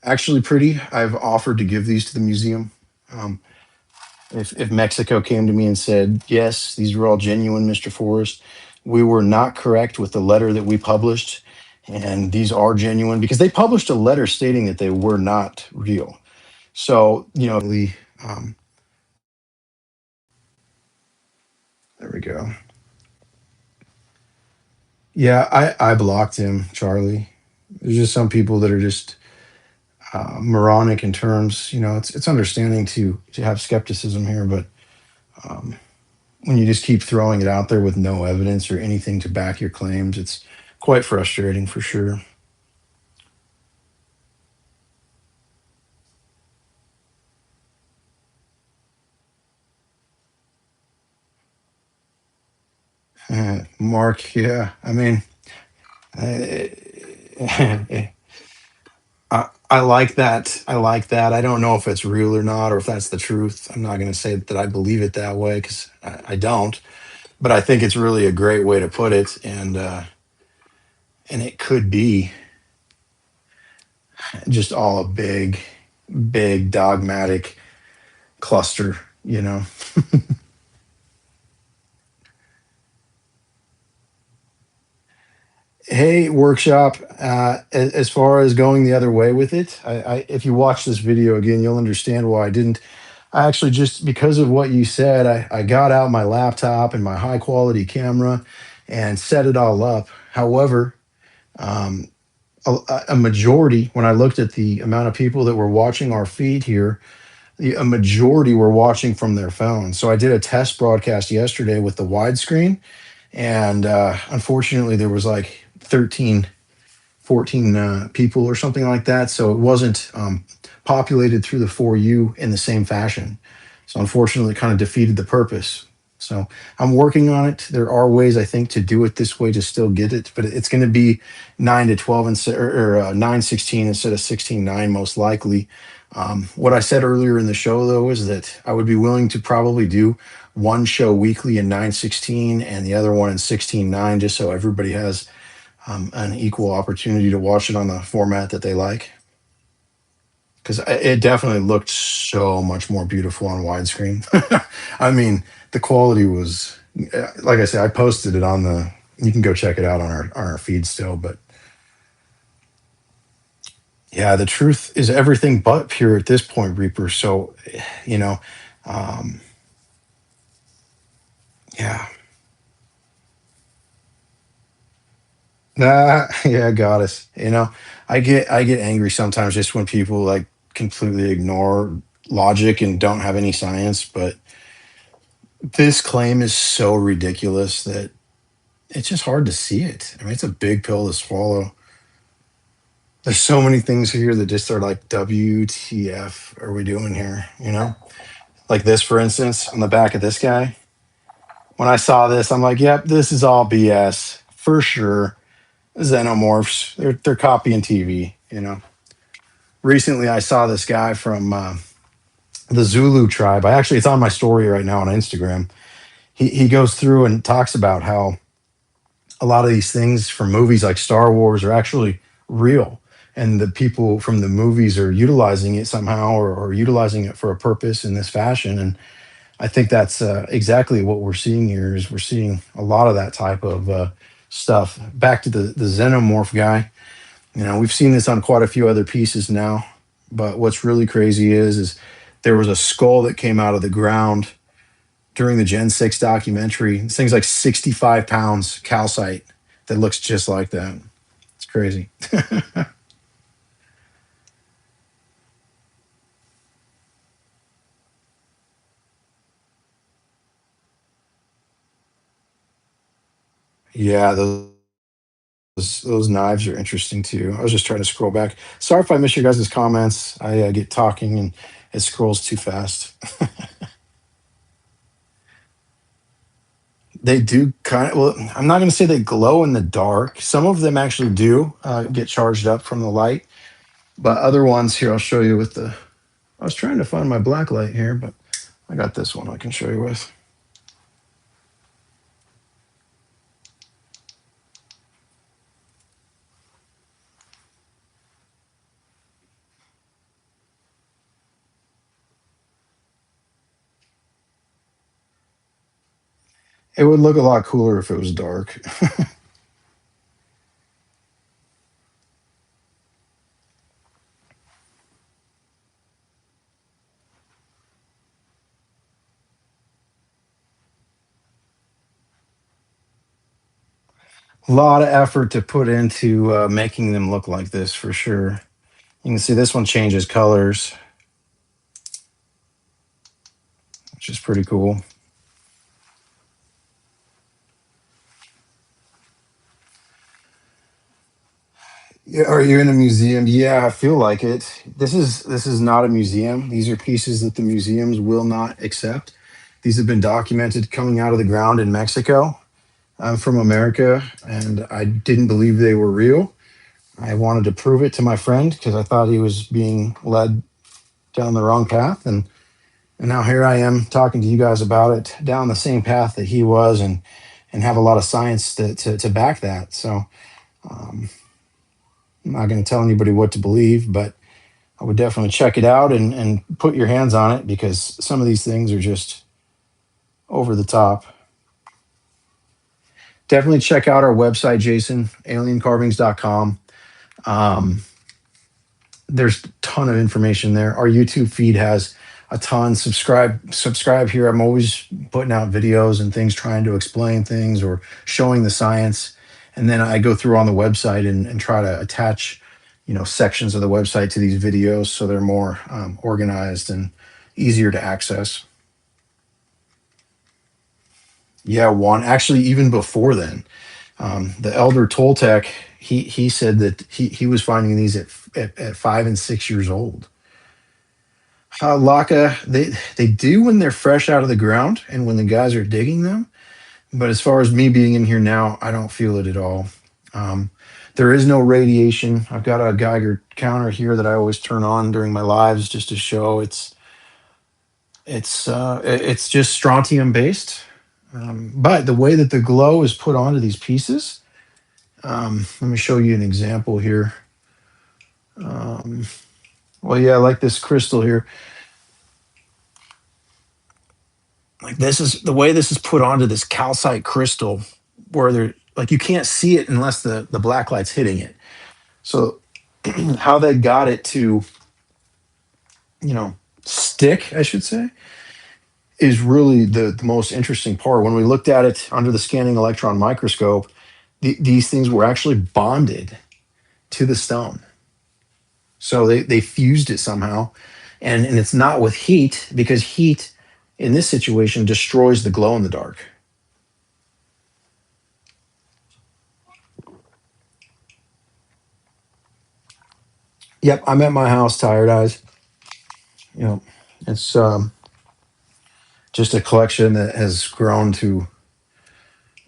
Actually, pretty. I've offered to give these to the museum. Um, if Mexico came to me and said, yes, these are all genuine, Mr. Forrest, we were not correct with the letter that we published, and these are genuine, because they published a letter stating that they were not real. So, um, there we go. Yeah, I blocked him, Charlie. There's just some people that are just moronic in terms. It's understanding to have skepticism here, but um, when you just keep throwing it out there with no evidence or anything to back your claims, it's quite frustrating for sure. Mark, yeah, I mean, I, I like that. I like that. I don't know if it's real or not, or if that's the truth. I'm not going to say that I believe it that way, because I don't. But I think it's really a great way to put it, and it could be just all a big, big dogmatic cluster. You know. Hey, workshop. As far as going the other way with it, if you watch this video again, you'll understand why I didn't. I actually, just because of what you said, I got out my laptop and my high quality camera and set it all up. However, um, a majority, when I looked at the amount of people that were watching our feed here, a majority were watching from their phones. So I did a test broadcast yesterday with the widescreen, and unfortunately, there was like 13, 14 people or something like that. So it wasn't populated through the For You in the same fashion. So unfortunately, it kind of defeated the purpose. So I'm working on it. There are ways I think to do it this way to still get it, but it's going to be 9 to 12 instead, or 9/16 instead of 16/9 most likely. What I said earlier in the show though is that I would be willing to probably do one show weekly in 9/16 and the other one in 16/9, just so everybody has an equal opportunity to watch it on the format that they like. Because it definitely looked so much more beautiful on widescreen. I mean, the quality was, like I said, I posted it on the. You can go check it out on our feed still, but yeah, the truth is everything but pure at this point, Reaper. So, you know, um, yeah, yeah, goddess. I get angry sometimes just when people like completely ignore logic and don't have any science, but this claim is so ridiculous that it's just hard to see it. I mean, it's a big pill to swallow. There's so many things here that just are like, WTF are we doing here? Like this, for instance, on the back of this guy. When I saw this, I'm like, yep, this is all BS for sure. Xenomorphs, they're copying TV. Recently, I saw this guy from the Zulu tribe. It's on my story right now on Instagram. He goes through and talks about how a lot of these things from movies like Star Wars are actually real, and the people from the movies are utilizing it somehow, or utilizing it for a purpose in this fashion. And I think that's exactly what we're seeing here. Is we're seeing a lot of that type of stuff. Back to the xenomorph guy. We've seen this on quite a few other pieces now, but what's really crazy is there was a skull that came out of the ground during the Gen 6 documentary. This thing's like 65 pounds calcite that looks just like that. It's crazy. Yeah, those knives are interesting too. I was just trying to scroll back. Sorry if I miss your guys' comments. I get talking and it scrolls too fast. They do kind of, well, I'm not going to say they glow in the dark. Some of them actually do get charged up from the light, but other ones here, I'll show you with the. I was trying to find my black light here, but I got this one I can show you with. It would look a lot cooler if it was dark. A lot of effort to put into making them look like this for sure. You can see this one changes colors, which is pretty cool. Yeah, are you in a museum? Yeah, I feel like it. This is not a museum. These are pieces that the museums will not accept. These have been documented coming out of the ground in Mexico. I'm from America, and I didn't believe they were real. I wanted to prove it to my friend because I thought he was being led down the wrong path, and now here I am talking to you guys about it down the same path that he was, and have a lot of science to back that. So um, I'm not going to tell anybody what to believe, but I would definitely check it out and put your hands on it because some of these things are just over the top. Definitely check out our website, Jason, aliencarvings.com. Um, there's a ton of information there. Our YouTube feed has a ton. Subscribe here. I'm always putting out videos and things, trying to explain things or showing the science. And then I go through on the website and try to attach, sections of the website to these videos so they're more organized and easier to access. Yeah, one actually even before then, the elder Toltec, he said that he was finding these at 5 and 6 years old. Laka, they do when they're fresh out of the ground and when the guys are digging them. But as far as me being in here now, I don't feel it at all. Um, there is no radiation. I've got a Geiger counter here that I always turn on during my lives just to show it's just strontium based. But the way that the glow is put onto these pieces, let me show you an example here. Um, well, yeah, like this crystal here. Like this is the way this is put onto this calcite crystal, where they're like you can't see it unless the black light's hitting it. So how they got it to, you know, stick, I should say, is really the most interesting part. When we looked at it under the scanning electron microscope, these things were actually bonded to the stone. So they fused it somehow. And it's not with heat, because heat in this situation destroys the glow in the dark. Yep, I'm at my house, Tired Eyes. You know, it's just a collection that has grown to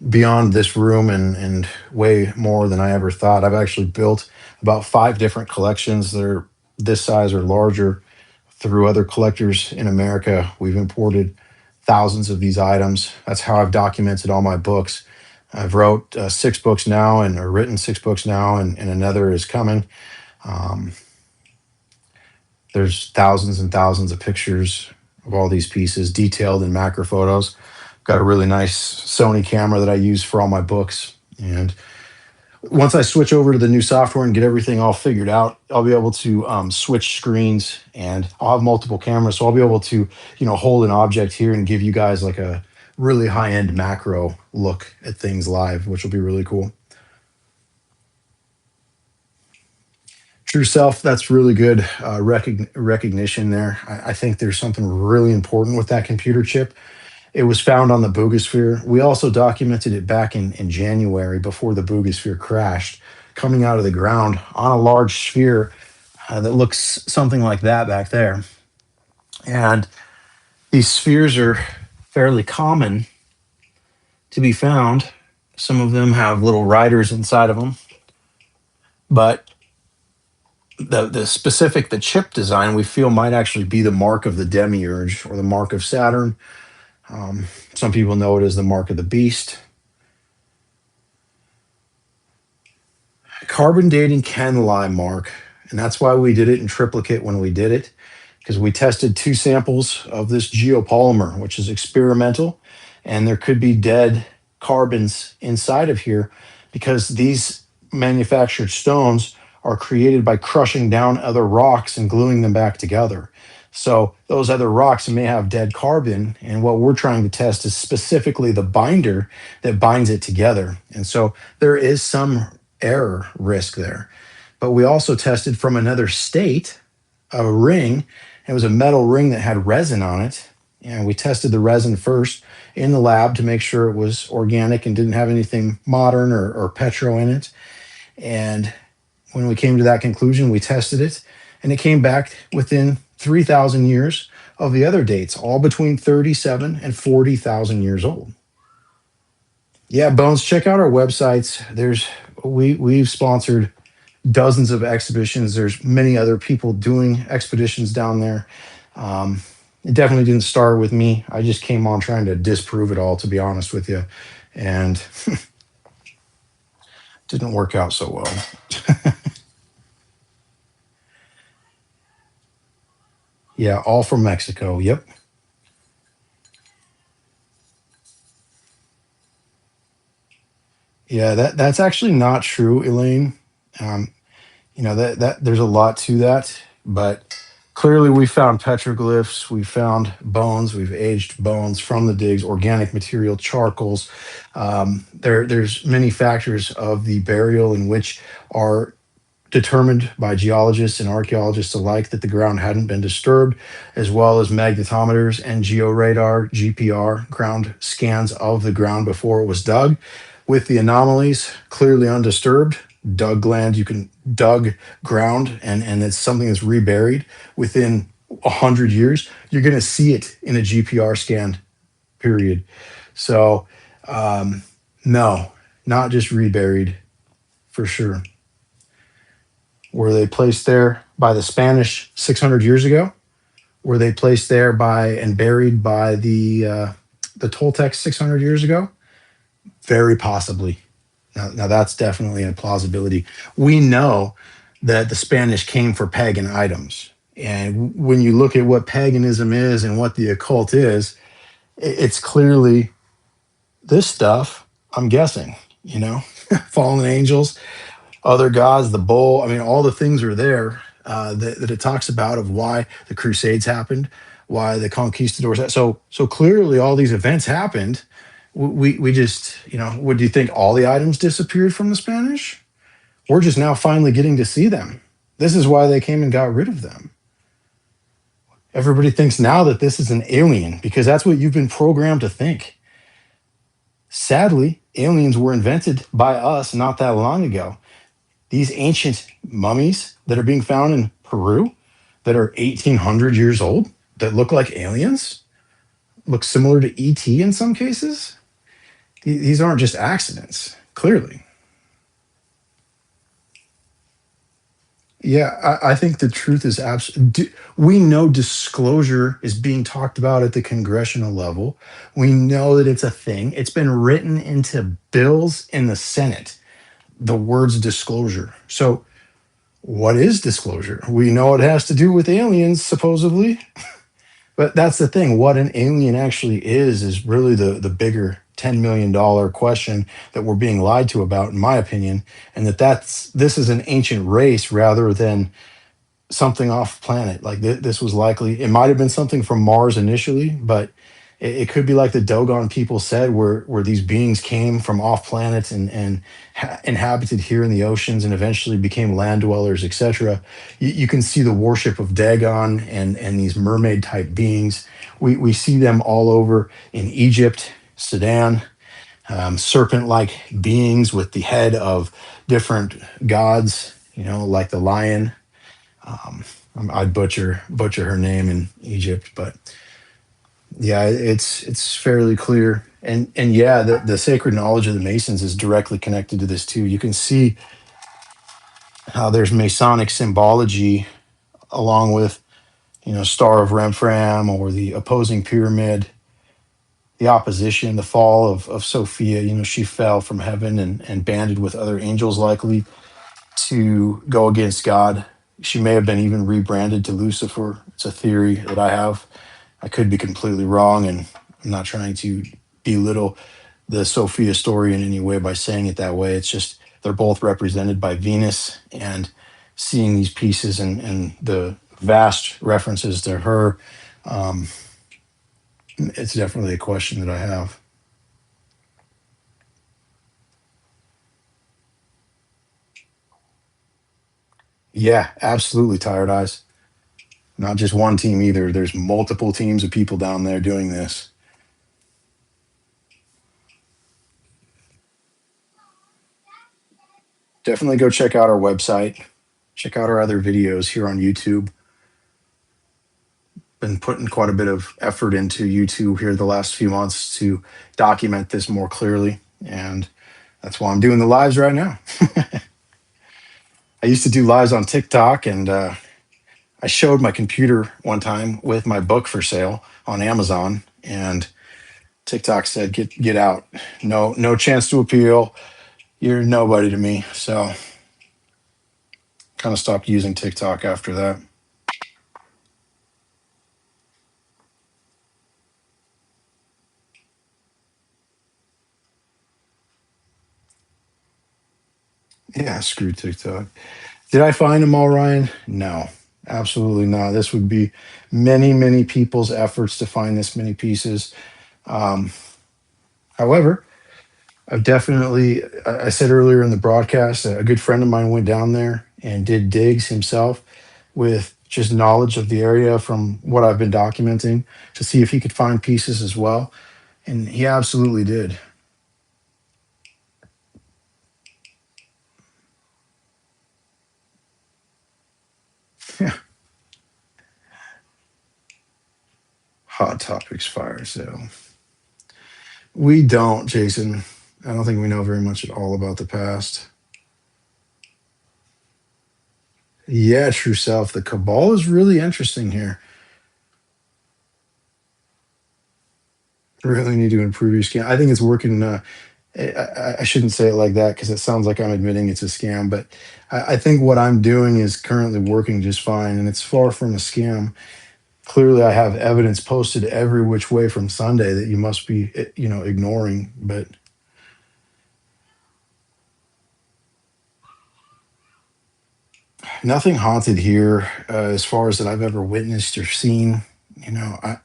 beyond this room and way more than I ever thought. I've actually built about 5 different collections that are this size or larger through other collectors in America. We've imported thousands of these items. That's how I've documented all my books. I've wrote 6 books now and or written 6 books now, and another is coming. Um, there's thousands and thousands of pictures of all these pieces, detailed in macro photos. Got a really nice Sony camera that I use for all my books. And once I switch over to the new software and get everything all figured out, I'll be able to switch screens, and I'll have multiple cameras. So I'll be able to, hold an object here and give you guys like a really high end macro look at things live, which will be really cool. True self, that's really good recognition there. I think there's something really important with that computer chip. It was found on the Boogosphere. We also documented it back in January before the Boogosphere crashed, coming out of the ground on a large sphere that looks something like that back there. And these spheres are fairly common to be found. Some of them have little riders inside of them, but the chip design we feel might actually be the mark of the demiurge or the mark of Saturn. Some people know it as the mark of the beast. Carbon dating can lie, Mark, and that's why we did it in triplicate when we did it, because we tested 2 samples of this geopolymer, which is experimental, and there could be dead carbons inside of here because these manufactured stones are created by crushing down other rocks and gluing them back together. So those other rocks may have dead carbon, and what we're trying to test is specifically the binder that binds it together. And so there is some error risk there. But we also tested from another state a ring. It was a metal ring that had resin on it. And we tested the resin first in the lab to make sure it was organic and didn't have anything modern or petro in it. And when we came to that conclusion, we tested it, and it came back within 3,000 years of the other dates, all between 37 and 40,000 years old. Yeah, Bones, check out our websites. We've sponsored dozens of exhibitions. There's many other people doing expeditions down there. It definitely didn't start with me. I just came on trying to disprove it all, to be honest with you, and didn't work out so well. Yeah, all from Mexico. Yep. Yeah, that's actually not true, Elaine. Um, that there's a lot to that, but clearly we found petroglyphs, we found bones, we've aged bones from the digs, organic material, charcoals. There's many factors of the burial in which are determined by geologists and archaeologists alike that the ground hadn't been disturbed, as well as magnetometers and georadar, GPR, ground scans of the ground before it was dug, with the anomalies clearly undisturbed. Dug land, you can dug ground, and it's something that's reburied within 100 years, you're going to see it in a GPR scan, period. So, no, not just reburied for sure. Were they placed there by the Spanish 600 years ago? Were they placed there by and buried by the Toltecs 600 years ago? Very possibly. Now that's definitely a plausibility. We know that the Spanish came for pagan items. And when you look at what paganism is and what the occult is, it's clearly this stuff, I'm guessing, you know, fallen angels, other gods, the bull. I mean, all the things are there that it talks about of why the Crusades happened, why the conquistadors. So clearly, all these events happened. We just, you know, what do you think? All the items disappeared from the Spanish? We're just now finally getting to see them. This is why they came and got rid of them. Everybody thinks now that this is an alien because that's what you've been programmed to think. Sadly, aliens were invented by us not that long ago. These ancient mummies that are being found in Peru that are 1800 years old that look like aliens, look similar to ET in some cases. These aren't just accidents, clearly. Yeah, I think the truth is absolutely. We know disclosure is being talked about at the congressional level. We know that it's a thing. It's been written into bills in the Senate, the words disclosure. So, what is disclosure? We know it has to do with aliens, supposedly. But that's the thing. What an alien actually is really the bigger $10 million question that we're being lied to about, in my opinion, and this is an ancient race rather than something off planet. Like this was likely, it might have been something from Mars initially, but it could be like the Dogon people said, where these beings came from off planets and inhabited here in the oceans and eventually became land dwellers, etc. You can see the worship of Dagon and these mermaid type beings. We see them all over in Egypt, Sudan, serpent like beings with the head of different gods, you know, like the lion. um, I'd butcher her name in Egypt, but yeah, it's fairly clear. And yeah, the sacred knowledge of the Masons is directly connected to this too. You can see how there's Masonic symbology along with, you know, Star of Remfram or the opposing pyramid, the opposition, the fall of Sophia. You know, she fell from heaven and banded with other angels likely to go against God. She may have been even rebranded to Lucifer. It's a theory that I have. I could be completely wrong, and I'm not trying to belittle the Sophia story in any way by saying it that way. It's just they're both represented by Venus, and seeing these pieces and the vast references to her, um, it's definitely a question that I have. Yeah, absolutely, Tired Eyes. Not just one team either. There's multiple teams of people down there doing this. Definitely go check out our website. Check out our other videos here on YouTube. Been putting quite a bit of effort into YouTube here the last few months to document this more clearly. And that's why I'm doing the lives right now. I used to do lives on TikTok, and I showed my computer one time with my book for sale on Amazon, and TikTok said, "Get out. No chance to appeal. You're nobody to me." So kind of stopped using TikTok after that. Yeah, screw TikTok. Did I find them all, Ryan? No, absolutely not. This would be many people's efforts to find this many pieces. Um, However, I've definitely, I said earlier in the broadcast, a good friend of mine went down there and did digs himself with just knowledge of the area from what I've been documenting to see if he could find pieces as well. And he absolutely did. Hot Topics fire sale. We don't, Jason. I don't think we know very much at all about the past. Yeah, true self. The cabal is really interesting here. Really need to improve your skin. I think it's working. I shouldn't say it like that because it sounds like I'm admitting it's a scam, but I think what I'm doing is currently working just fine, and it's far from a scam. Clearly, I have evidence posted every which way from Sunday that you must be, ignoring. But nothing haunted here, as far as that I've ever witnessed or seen.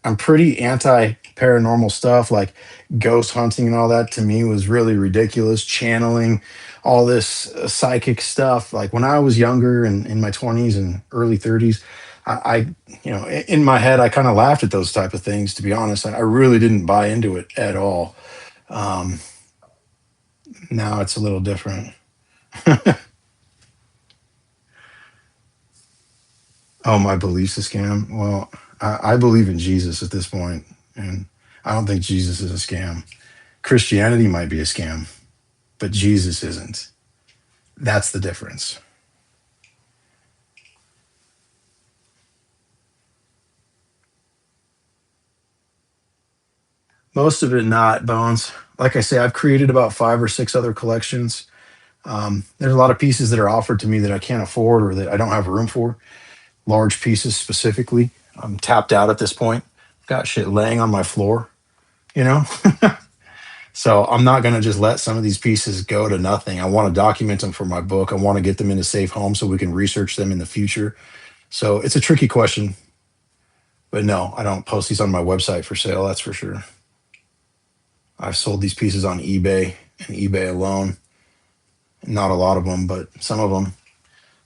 I'm pretty anti paranormal stuff, like ghost hunting and all that. To me, was really ridiculous. Channeling, all this psychic stuff. Like when I was younger and in my 20s and early 30s, I in my head, I kind of laughed at those type of things. To be honest, I really didn't buy into it at all. Um, Now it's a little different. Oh, my belief's a scam. Well, I believe in Jesus at this point, and I don't think Jesus is a scam. Christianity might be a scam, but Jesus isn't. That's the difference. Most of it not, Bones. Like I say, I've created about five or six other collections. There's a lot of pieces that are offered to me that I can't afford or that I don't have room for. Large pieces specifically. I'm tapped out at this point. Got shit laying on my floor, you know? So I'm not going to just let some of these pieces go to nothing. I want to document them for my book. I want to get them in a safe home so we can research them in the future. So it's a tricky question, but no, I don't post these on my website for sale. That's for sure. I've sold these pieces on eBay and eBay alone. Not a lot of them, but some of them.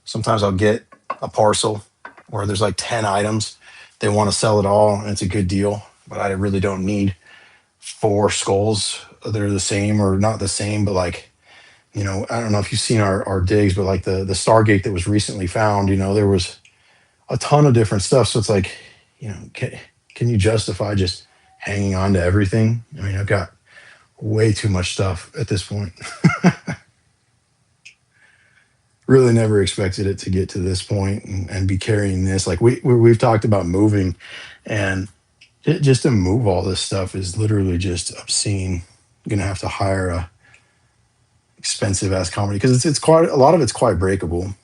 Sometimes I'll get a parcel where there's like 10 items. They want to sell it all and it's a good deal, but I really don't need four skulls. They're the same or not the same, but like, I don't know if you've seen our digs, but like the Stargate that was recently found, there was a ton of different stuff. So it's like, can you justify just hanging on to everything? I mean, I've got way too much stuff at this point. Really never expected it to get to this point and be carrying this. Like we've talked about moving, and just to move all this stuff is literally just obscene. I'm gonna have to hire a expensive ass company because it's quite a lot of it's quite breakable.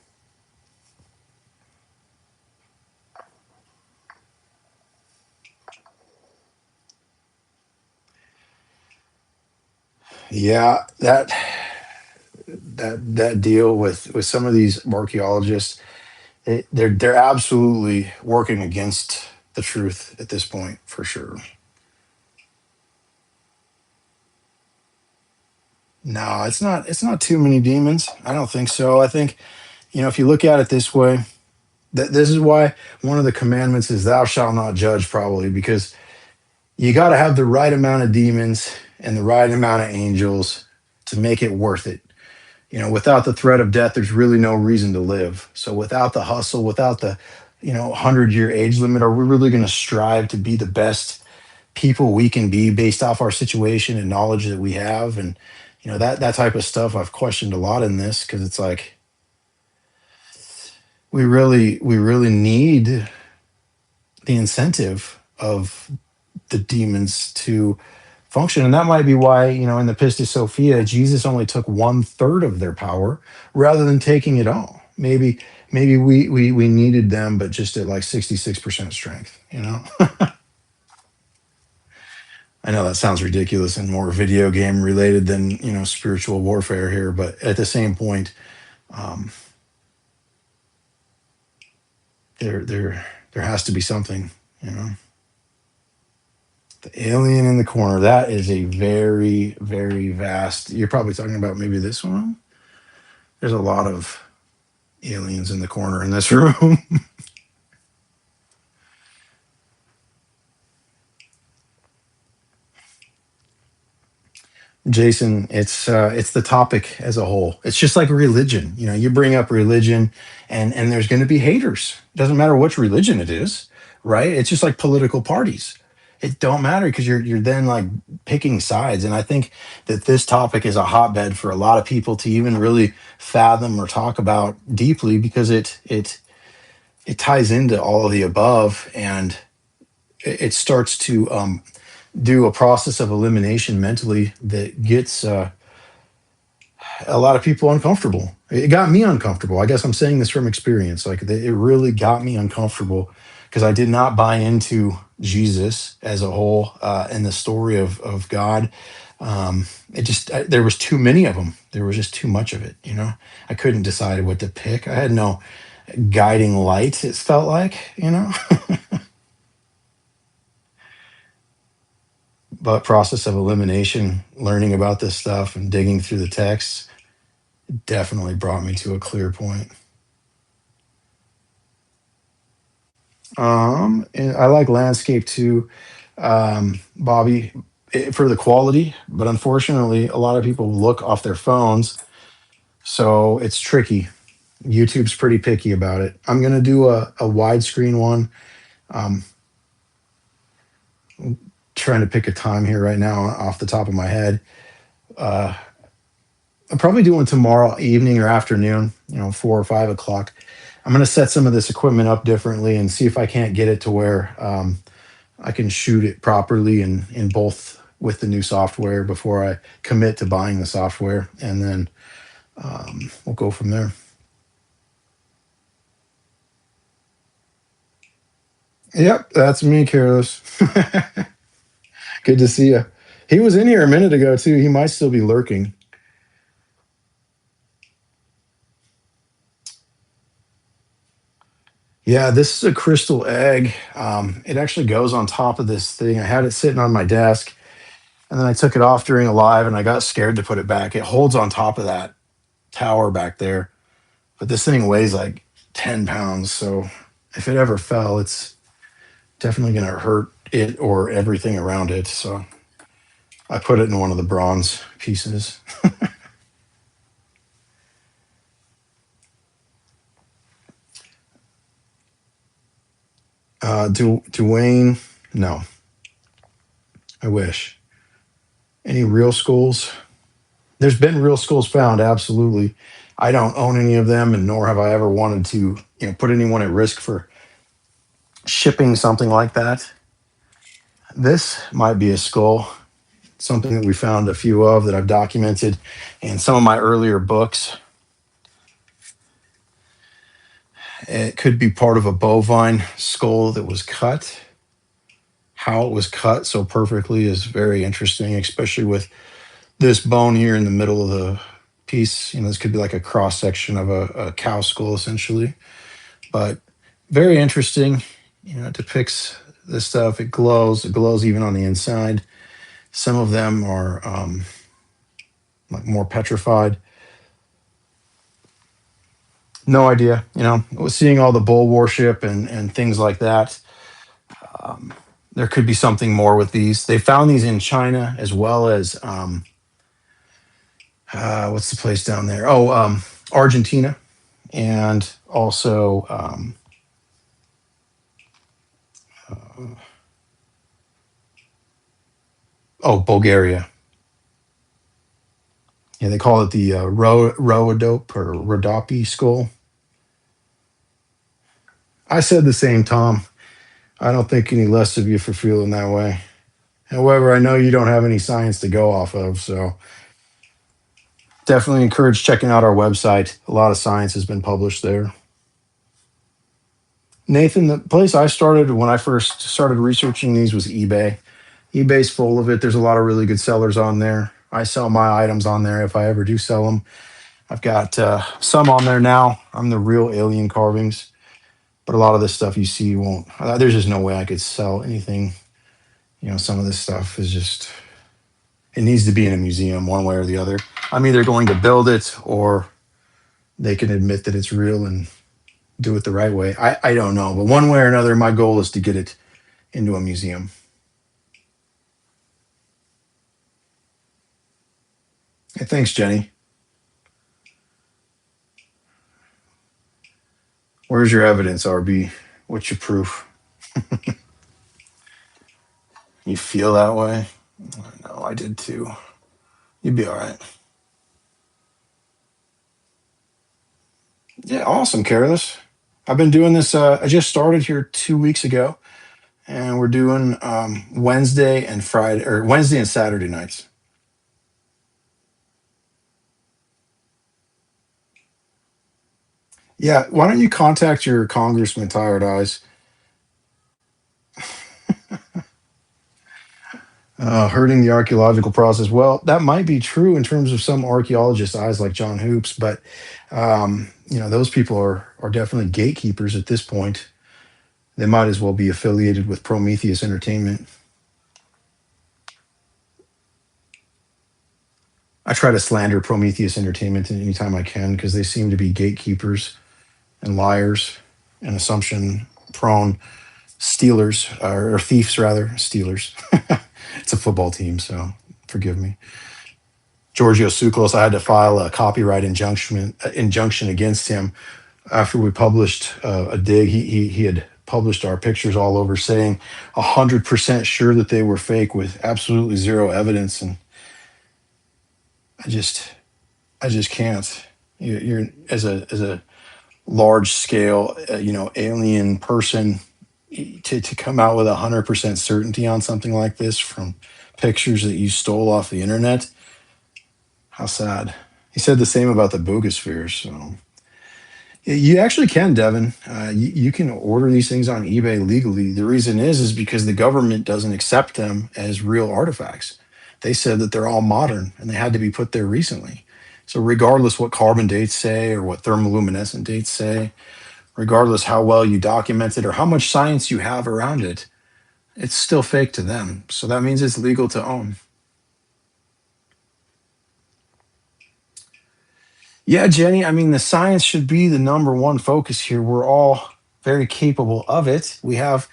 Yeah, that deal with some of these archaeologists, they're absolutely working against the truth at this point for sure. No, it's not too many demons. I don't think so. I think, if you look at it this way, this is why one of the commandments is thou shalt not judge, probably because you got to have the right amount of demons and the right amount of angels to make it worth it. Without the threat of death, there's really no reason to live. So without the hustle, without the 100-year age limit, are we really going to strive to be the best people we can be based off our situation and knowledge that we have? And that type of stuff I've questioned a lot in this, because it's like we really need the incentive of the demons to function. And that might be why, in the Pistis Sophia, Jesus only took 1/3 of their power rather than taking it all. Maybe we needed them, but just at like 66% strength. I know that sounds ridiculous and more video game related than, spiritual warfare here, but at the same point, um, there has to be something. The alien in the corner. That is a very, very vast. You're probably talking about maybe this one. There's a lot of aliens in the corner in this room. Jason, it's the topic as a whole. It's just like religion. You bring up religion, and there's going to be haters. Doesn't matter which religion it is, right? It's just like political parties. it don't matter because you're then like picking sides. And I think that this topic is a hotbed for a lot of people to even really fathom or talk about deeply, because it ties into all of the above, and it starts to do a process of elimination mentally that gets a lot of people uncomfortable. It got me uncomfortable. I guess I'm saying this from experience. Like it really got me uncomfortable because I did not buy into Jesus as a whole, and the story of God. There was too many of them. There was just too much of it. I couldn't decide what to pick. I had no guiding light. It felt like. But process of elimination, learning about this stuff and digging through the texts definitely brought me to a clear point. And I like landscape too, Bobby, for the quality. But unfortunately, a lot of people look off their phones, so it's tricky. YouTube's pretty picky about it. I'm gonna do a widescreen one. Um, Trying to pick a time here right now off the top of my head. Uh, I'm probably doing tomorrow evening or afternoon. 4 or 5 o'clock. I'm gonna set some of this equipment up differently and see if I can't get it to where I can shoot it properly in both with the new software before I commit to buying the software, and then we'll go from there. Yep, that's me, Carlos. Good to see you. He was in here a minute ago too. He might still be lurking. Yeah, this is a crystal egg. It actually goes on top of this thing. I had it sitting on my desk, and then I took it off during a live, and I got scared to put it back. It holds on top of that tower back there, but this thing weighs like 10 pounds. So if it ever fell, it's definitely going to hurt it or everything around it. So I put it in one of the bronze pieces. Dwayne, no, I wish. Any real schools? There's been real schools found, absolutely. I don't own any of them, and nor have I ever wanted to, put anyone at risk for shipping something like that. This might be a skull, something that we found a few of that I've documented in some of my earlier books. It could be part of a bovine skull that was cut. How it was cut so perfectly is very interesting, especially with this bone here in the middle of the piece. This could be like a cross section of a cow skull, essentially. But very interesting. It depicts this stuff. It glows. It glows even on the inside. Some of them are like more petrified. No idea. Seeing all the bull worship and things like that. Um, there could be something more with these. They found these in China as well as what's the place down there? Oh, Argentina, and also uh, Bulgaria. Yeah, they call it the Rhodope or Rhodope skull. I said the same, Tom. I don't think any less of you for feeling that way. However, I know you don't have any science to go off of, so definitely encourage checking out our website. A lot of science has been published there. Nathan, the place I started when I first started researching these was eBay. eBay's full of it. There's a lot of really good sellers on there. I sell my items on there if I ever do sell them. I've got some on there now. I'm the real Alien Carvings, but a lot of this stuff you see won't. There's just no way I could sell anything. Some of this stuff is just. It needs to be in a museum one way or the other. I'm either going to build it or they can admit that it's real and do it the right way. I don't know, but one way or another, my goal is to get it into a museum. Hey, thanks, Jenny. Where's your evidence, RB? What's your proof? You feel that way? I know, I did too. You'd be all right. Yeah, awesome, Careless. I've been doing this. I just started here 2 weeks ago, and we're doing Wednesday and Friday, or Wednesday and Saturday nights. Yeah, why don't you contact your congressman, Tired Eyes? Hurting the archaeological process. Well, that might be true in terms of some archaeologists' eyes, like John Hoops, but those people are definitely gatekeepers at this point. They might as well be affiliated with Prometheus Entertainment. I try to slander Prometheus Entertainment anytime I can because they seem to be gatekeepers and liars and assumption prone stealers or thieves rather stealers. It's a football team, so forgive me. Giorgio Tsoukalos, I had to file a copyright injunction against him after we published a dig. He had published our pictures all over, saying 100% sure that they were fake with absolutely zero evidence, and I just I just can't. You're as a large scale alien person to come out with 100% certainty on something like this from pictures that you stole off the internet. How sad. He said the same about the Bogosphere. So you actually can, Devin. You can order these things on eBay legally. The reason is because the government doesn't accept them as real artifacts. They said that they're all modern and they had to be put there recently. So regardless what carbon dates say or what thermoluminescent dates say, regardless how well you document it or how much science you have around it, it's still fake to them. So that means it's legal to own. Yeah, Jenny, I mean, the science should be the number one focus here. We're all very capable of it. We have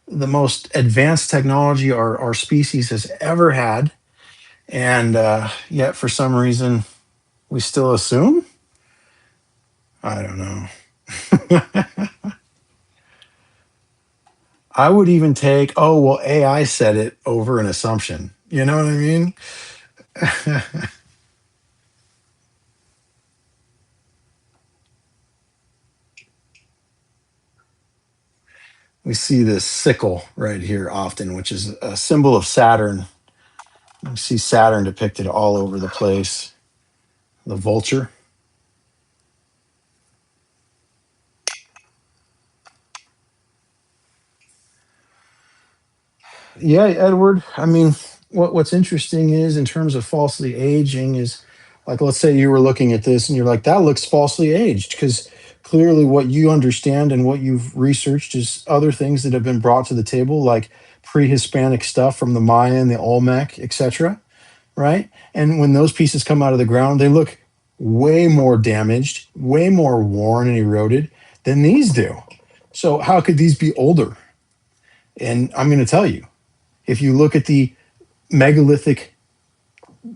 the most advanced technology our species has ever had. And yet, for some reason, we still assume? I don't know. I would even take, oh, well, AI said it over an assumption. You know what I mean? We see this sickle right here often, which is a symbol of Saturn. We see Saturn depicted all over the place. The vulture. Yeah, Edward. I mean, what's interesting is in terms of falsely aging is like let's say you were looking at this and you're like, that looks falsely aged because clearly what you understand and what you've researched is other things that have been brought to the table, like pre-Hispanic stuff from the Mayan, the Olmec, etc. Right? And when those pieces come out of the ground, they look way more damaged, way more worn and eroded than these do. So how could these be older? And I'm going to tell you, if you look at the megalithic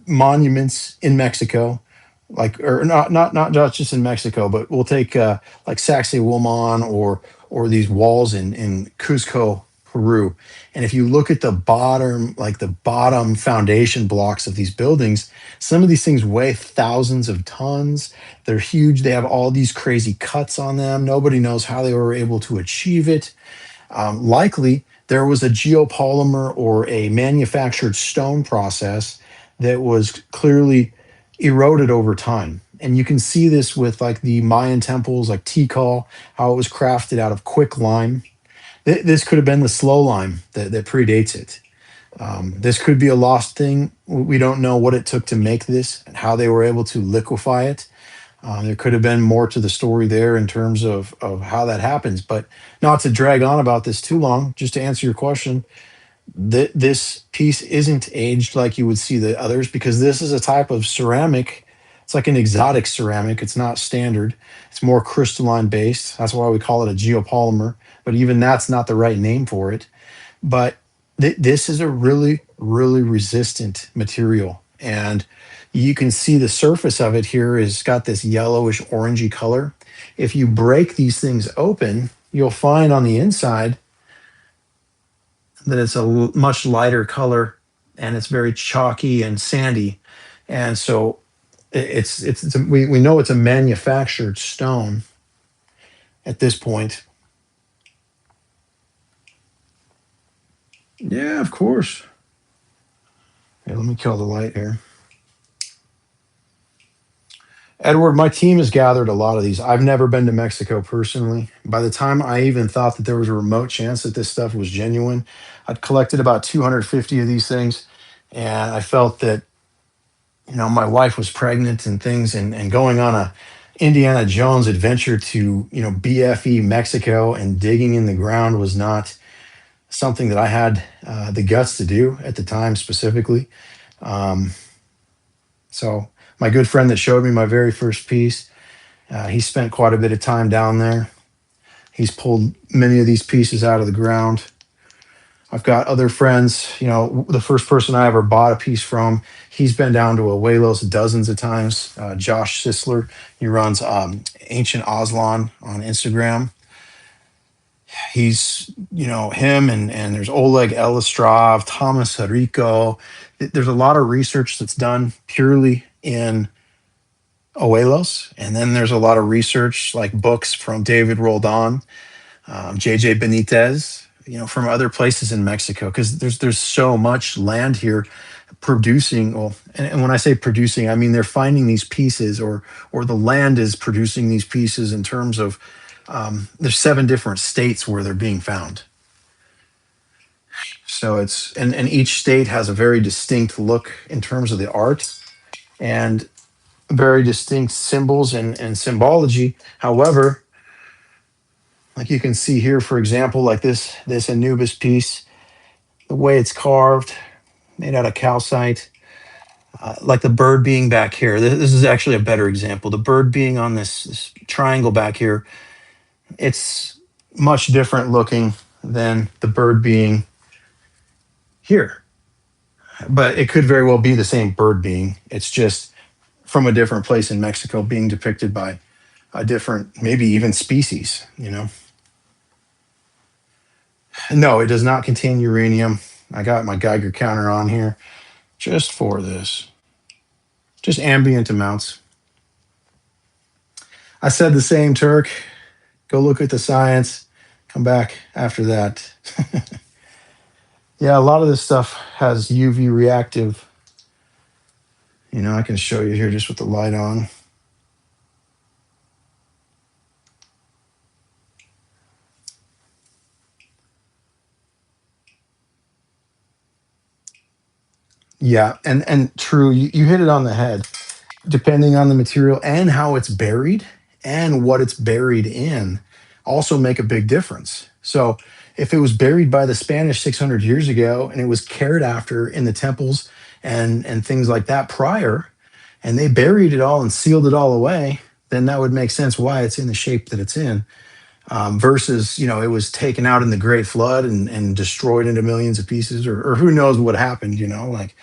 monuments in Mexico, like or not just in Mexico, but we'll take like Sacsayhuaman or these walls in Cuzco, Peru. And if you look at the bottom, like the bottom foundation blocks of these buildings, some of these things weigh thousands of tons. They're huge. They have all these crazy cuts on them. Nobody knows how they were able to achieve it. Likely, there was a geopolymer or a manufactured stone process that was clearly eroded over time. And you can see this with like the Mayan temples, like Tikal, how it was crafted out of quicklime. This could have been the slow lime that predates it. This could be a lost thing. We don't know what it took to make this and how they were able to liquefy it. There could have been more to the story there in terms of how that happens. But not to drag on about this too long, just to answer your question, this piece isn't aged like you would see the others because this is a type of ceramic. It's like an exotic ceramic. It's not standard. It's more crystalline based. That's why we call it a geopolymer. But even that's not the right name for it. But this is a really, really resistant material. And you can see the surface of it here is got this yellowish orangey color. If you break these things open, you'll find on the inside that it's a much lighter color, and it's very chalky and sandy, and so we know it's a manufactured stone at this point. Yeah, of course. Here, let me kill the light here. Edward, my team has gathered a lot of these. I've never been to Mexico personally. By the time I even thought that there was a remote chance that this stuff was genuine, I'd collected about 250 of these things. And I felt that, my wife was pregnant and things, and going on a Indiana Jones adventure to, BFE Mexico and digging in the ground was not something that I had the guts to do at the time specifically. Um, so my good friend that showed me my very first piece, he spent quite a bit of time down there. He's pulled many of these pieces out of the ground. I've got other friends. The first person I ever bought a piece from, he's been down to Abuelos dozens of times. Josh Sisler, he runs Ancient Aslan on Instagram. He's, him, and there's Oleg Elistrov, Thomas Harico. There's a lot of research that's done purely in Abuelos. And then there's a lot of research, like books from David Roldan, JJ Benitez, from other places in Mexico, because there's so much land here producing. Well, and when I say producing, I mean they're finding these pieces, or the land is producing these pieces in terms of there's 7 different states where they're being found. So and each state has a very distinct look in terms of the art, and very distinct symbols and symbology. However, like you can see here, for example, like this Anubis piece, the way it's carved, made out of calcite, like the bird being back here. This is actually a better example. The bird being on this triangle back here, it's much different looking than the bird being here. But it could very well be the same bird being. It's just from a different place in Mexico being depicted by a different, maybe even species. No, it does not contain uranium. I got my Geiger counter on here just for this. Just ambient amounts. I said the same, Turk. Go look at the science. Come back after that. Yeah, a lot of this stuff has UV reactive. I can show you here just with the light on. Yeah, and true, you hit it on the head. Depending on the material and how it's buried and what it's buried in, also make a big difference. So if it was buried by the Spanish 600 years ago and it was cared after in the temples and things like that prior, and they buried it all and sealed it all away, then that would make sense why it's in the shape that it's in. Versus, it was taken out in the Great Flood and destroyed into millions of pieces, or who knows what happened, like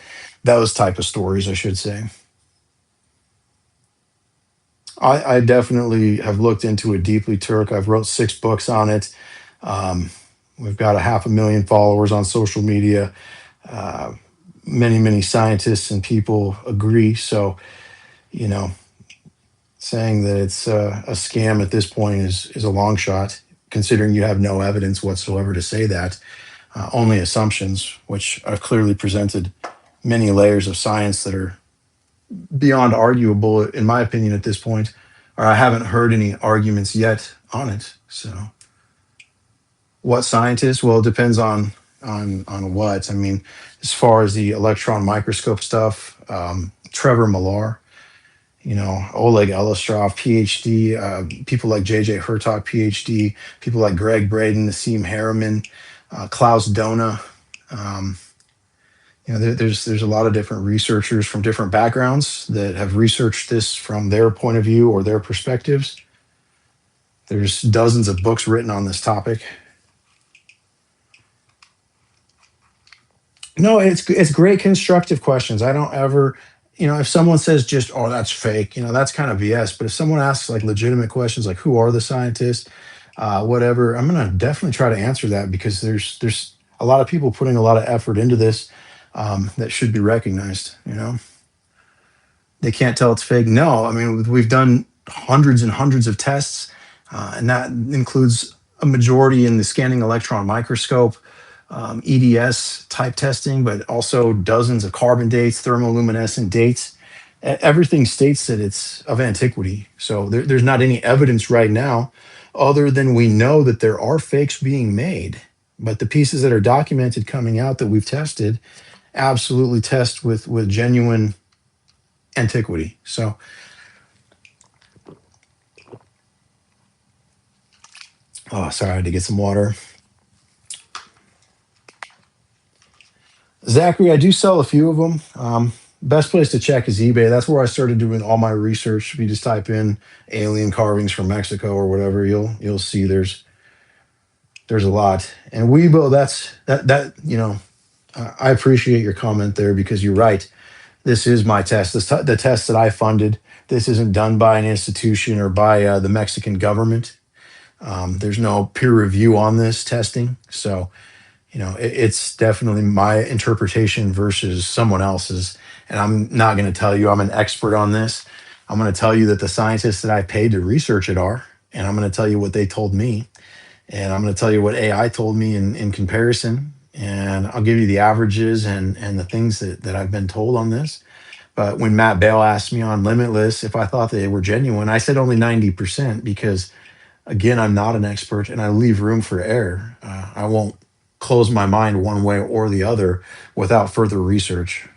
those type of stories, I should say. I definitely have looked into it deeply, Turk. I've wrote 6 books on it. Um, we've got a 500,000 followers on social media. Uh, many scientists and people agree. So, you know, saying that it's a scam at this point is a long shot, considering you have no evidence whatsoever to say that. Only assumptions, which are clearly presented many layers of science that are beyond arguable, in my opinion, at this point. Or I haven't heard any arguments yet on it. So, what scientists? Well, it depends on what. I mean, as far as the electron microscope stuff, Trevor Millar, Oleg Elistrov, PhD, people like JJ Hertog, PhD, people like Greg Braden, Nassim Harriman, Klaus Dona. Um, there's a lot of different researchers from different backgrounds that have researched this from their point of view or their perspectives. There's dozens of books written on this topic. No, it's great constructive questions. I don't ever, if someone says just, oh, that's fake, that's kind of BS. But if someone asks like legitimate questions, like who are the scientists, whatever, I'm gonna definitely try to answer that, because there's a lot of people putting a lot of effort into this, that should be recognized. They can't tell it's fake. No, I mean, we've done hundreds and hundreds of tests, and that includes a majority in the scanning electron microscope, EDS type testing, but also dozens of carbon dates, thermoluminescent dates. Everything states that it's of antiquity. So there's not any evidence right now other than we know that there are fakes being made. But the pieces that are documented coming out that we've tested absolutely test with genuine antiquity. So, oh, sorry, I had to get some water. Zachary, I do sell a few of them. Best place to check is eBay. That's where I started doing all my research. If you just type in alien carvings from Mexico or whatever, you'll see there's a lot. And Weibo, I appreciate your comment there because you're right. This is my test. The test that I funded. This isn't done by an institution or by the Mexican government. There's no peer review on this testing, so it's definitely my interpretation versus someone else's. And I'm not going to tell you I'm an expert on this. I'm going to tell you that the scientists that I paid to research it are, and I'm going to tell you what they told me, and I'm going to tell you what AI told me in comparison, and I'll give you the averages and the things that I've been told on this. But when Matt Bale asked me on Limitless if I thought they were genuine, I said only 90% because, again, I'm not an expert and I leave room for error. I won't close my mind one way or the other without further research.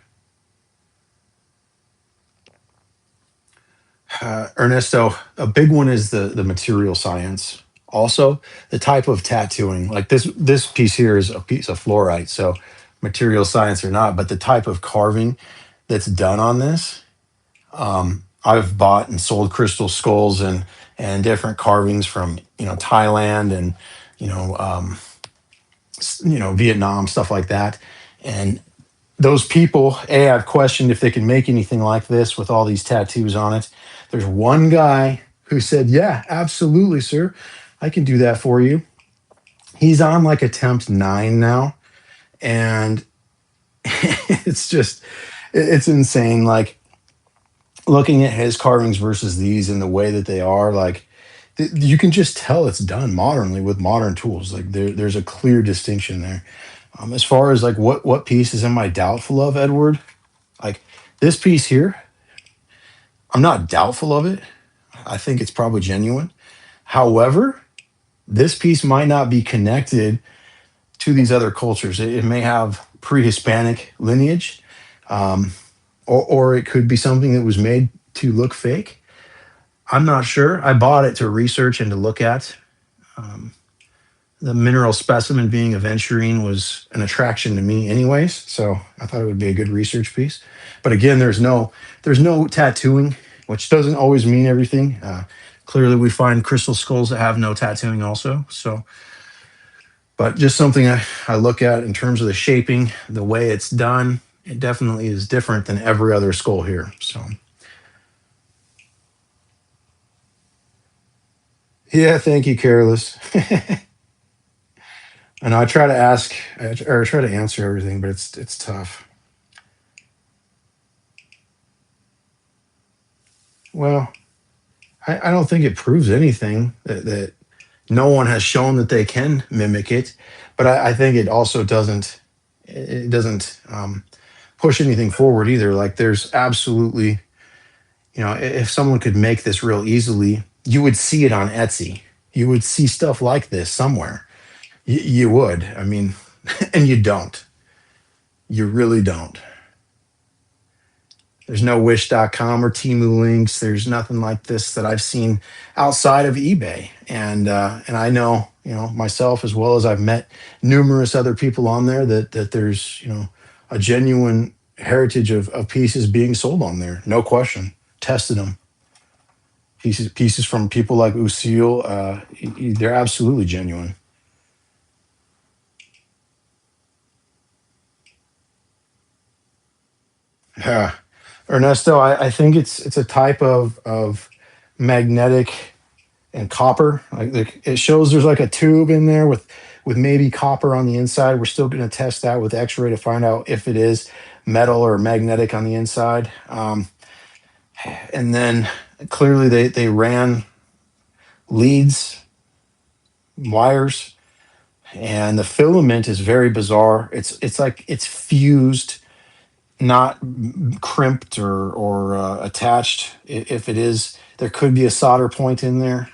Ernesto, a big one is the material science. Also, the type of tattooing. Like this piece here is a piece of fluorite, so material science or not, but the type of carving that's done on this. I've bought and sold crystal skulls and different carvings from Thailand and you know um, Vietnam, stuff like that. And those people, I've questioned if they can make anything like this with all these tattoos on it. There's one guy who said, "Yeah, absolutely, sir. I can do that for you." He's on like attempt 9 now. And it's insane. Like looking at his carvings versus these and the way that they are, like you can just tell it's done modernly with modern tools. Like there's a clear distinction there. As far as like what pieces am I doubtful of, Edward? Like this piece here, I'm not doubtful of it. I think it's probably genuine. However, this piece might not be connected to these other cultures. It may have pre-Hispanic lineage, um, or it could be something that was made to look fake. I'm not sure. I bought it to research and to look at. Um, the mineral specimen being aventurine was an attraction to me anyways, so I thought it would be a good research piece. But again, there's no tattooing, which doesn't always mean everything. Clearly we find crystal skulls that have no tattooing also. So but just something I look at in terms of the shaping, the way it's done, it definitely is different than every other skull here. So yeah, thank you, Careless. I know I try to ask or try to answer everything, but it's tough. Well, I don't think it proves anything that no one has shown that they can mimic it, but I think it also doesn't push anything forward either. Like there's absolutely, if someone could make this real easily, you would see it on Etsy. You would see stuff like this somewhere. You would. I mean, and you don't. You really don't. There's no wish.com or Temu links. There's nothing like this that I've seen outside of eBay. And I know, myself as well as I've met numerous other people on there that there's, a genuine heritage of pieces being sold on there. No question. Tested them. Pieces from people like Usil, they're absolutely genuine. Yeah. Ernesto, I think it's a type of magnetic and copper. Like it shows there's like a tube in there with with maybe copper on the inside. We're still going to test that with X-ray to find out if it is metal or magnetic on the inside. And then clearly they ran leads, wires, and the filament is very bizarre. It's like it's fused, not crimped or attached. If it is, there could be a solder point in there.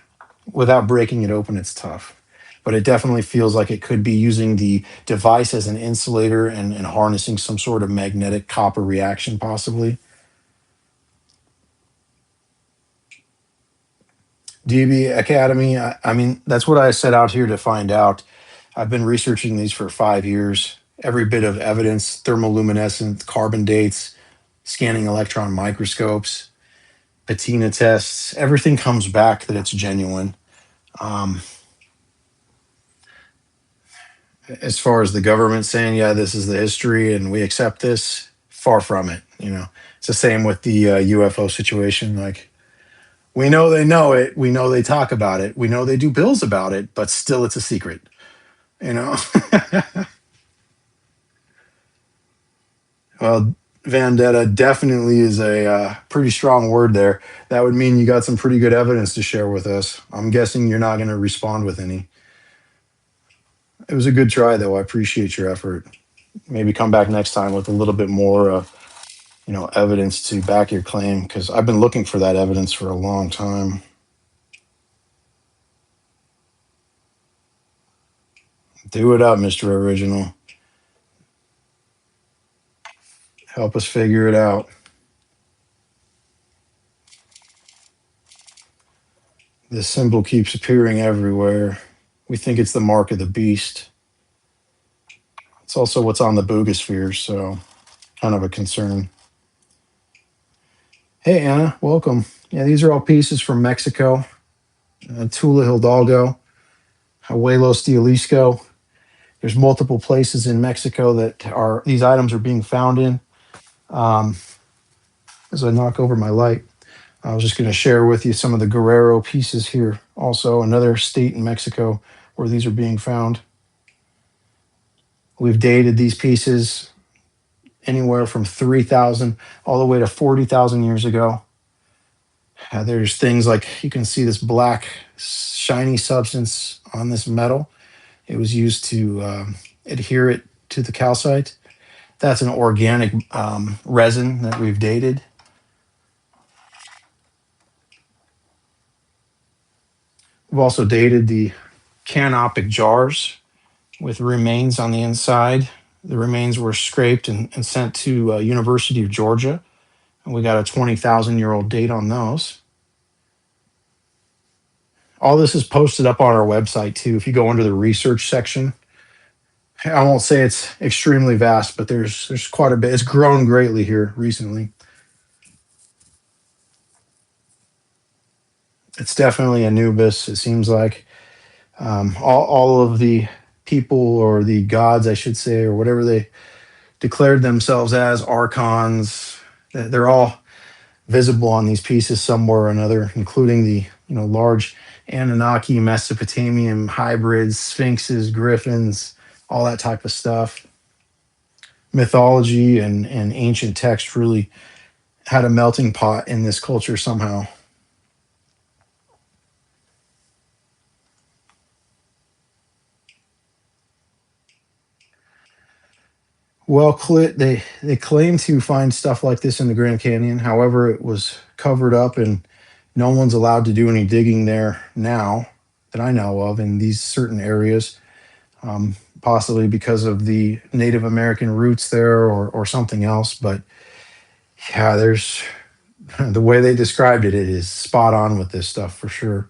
Without breaking it open, it's tough. But it definitely feels like it could be using the device as an insulator and harnessing some sort of magnetic copper reaction, possibly. DB Academy, I mean, that's what I set out here to find out. I've been researching these for 5 years. Every bit of evidence, thermoluminescent, carbon dates, scanning electron microscopes, patina tests, everything comes back that it's genuine. Um, as far as the government saying, yeah, this is the history and we accept this, far from it. It's the same with the UFO situation. Like, we know it. We know they talk about it. We know they do bills about it, but still it's a secret, you know? Well, vendetta definitely is a pretty strong word there. That would mean you got some pretty good evidence to share with us. I'm guessing you're not going to respond with any. It was a good try, though. I appreciate your effort. Maybe come back next time with a little bit more, evidence to back your claim, because I've been looking for that evidence for a long time. Do it up, Mr. Original. Help us figure it out. This symbol keeps appearing everywhere. We think it's the mark of the beast. It's also what's on the boogosphere, so kind of a concern. Hey, Anna, welcome. Yeah, these are all pieces from Mexico. Tula Hidalgo, Abuelos de Jalisco. There's multiple places in Mexico that these items are being found in. Um, as I knock over my light, I was just going to share with you some of the Guerrero pieces here. Also, another state in Mexico where these are being found. We've dated these pieces anywhere from 3,000 all the way to 40,000 years ago. There's things like you can see this black, shiny substance on this metal. It was used to adhere it to the calcite. That's an organic resin that we've dated. We've also dated the canopic jars with remains on the inside. The remains were scraped and sent to University of Georgia, and we got a 20,000-year-old date on those. All this is posted up on our website too. If you go under the research section, I won't say it's extremely vast, but there's quite a bit. It's grown greatly here recently. It's definitely Anubis. It seems like all of the people, or the gods, I should say, or whatever they declared themselves as, archons, they're all visible on these pieces somewhere or another, including the large Anunnaki, Mesopotamian hybrids, sphinxes, griffins, all that type of stuff. Mythology and ancient text really had a melting pot in this culture somehow. Well, they claim to find stuff like this in the Grand Canyon. However, it was covered up, and no one's allowed to do any digging there now that I know of in these certain areas, possibly because of the Native American roots there, or something else. But yeah, there's the way they described it, it is spot on with this stuff for sure.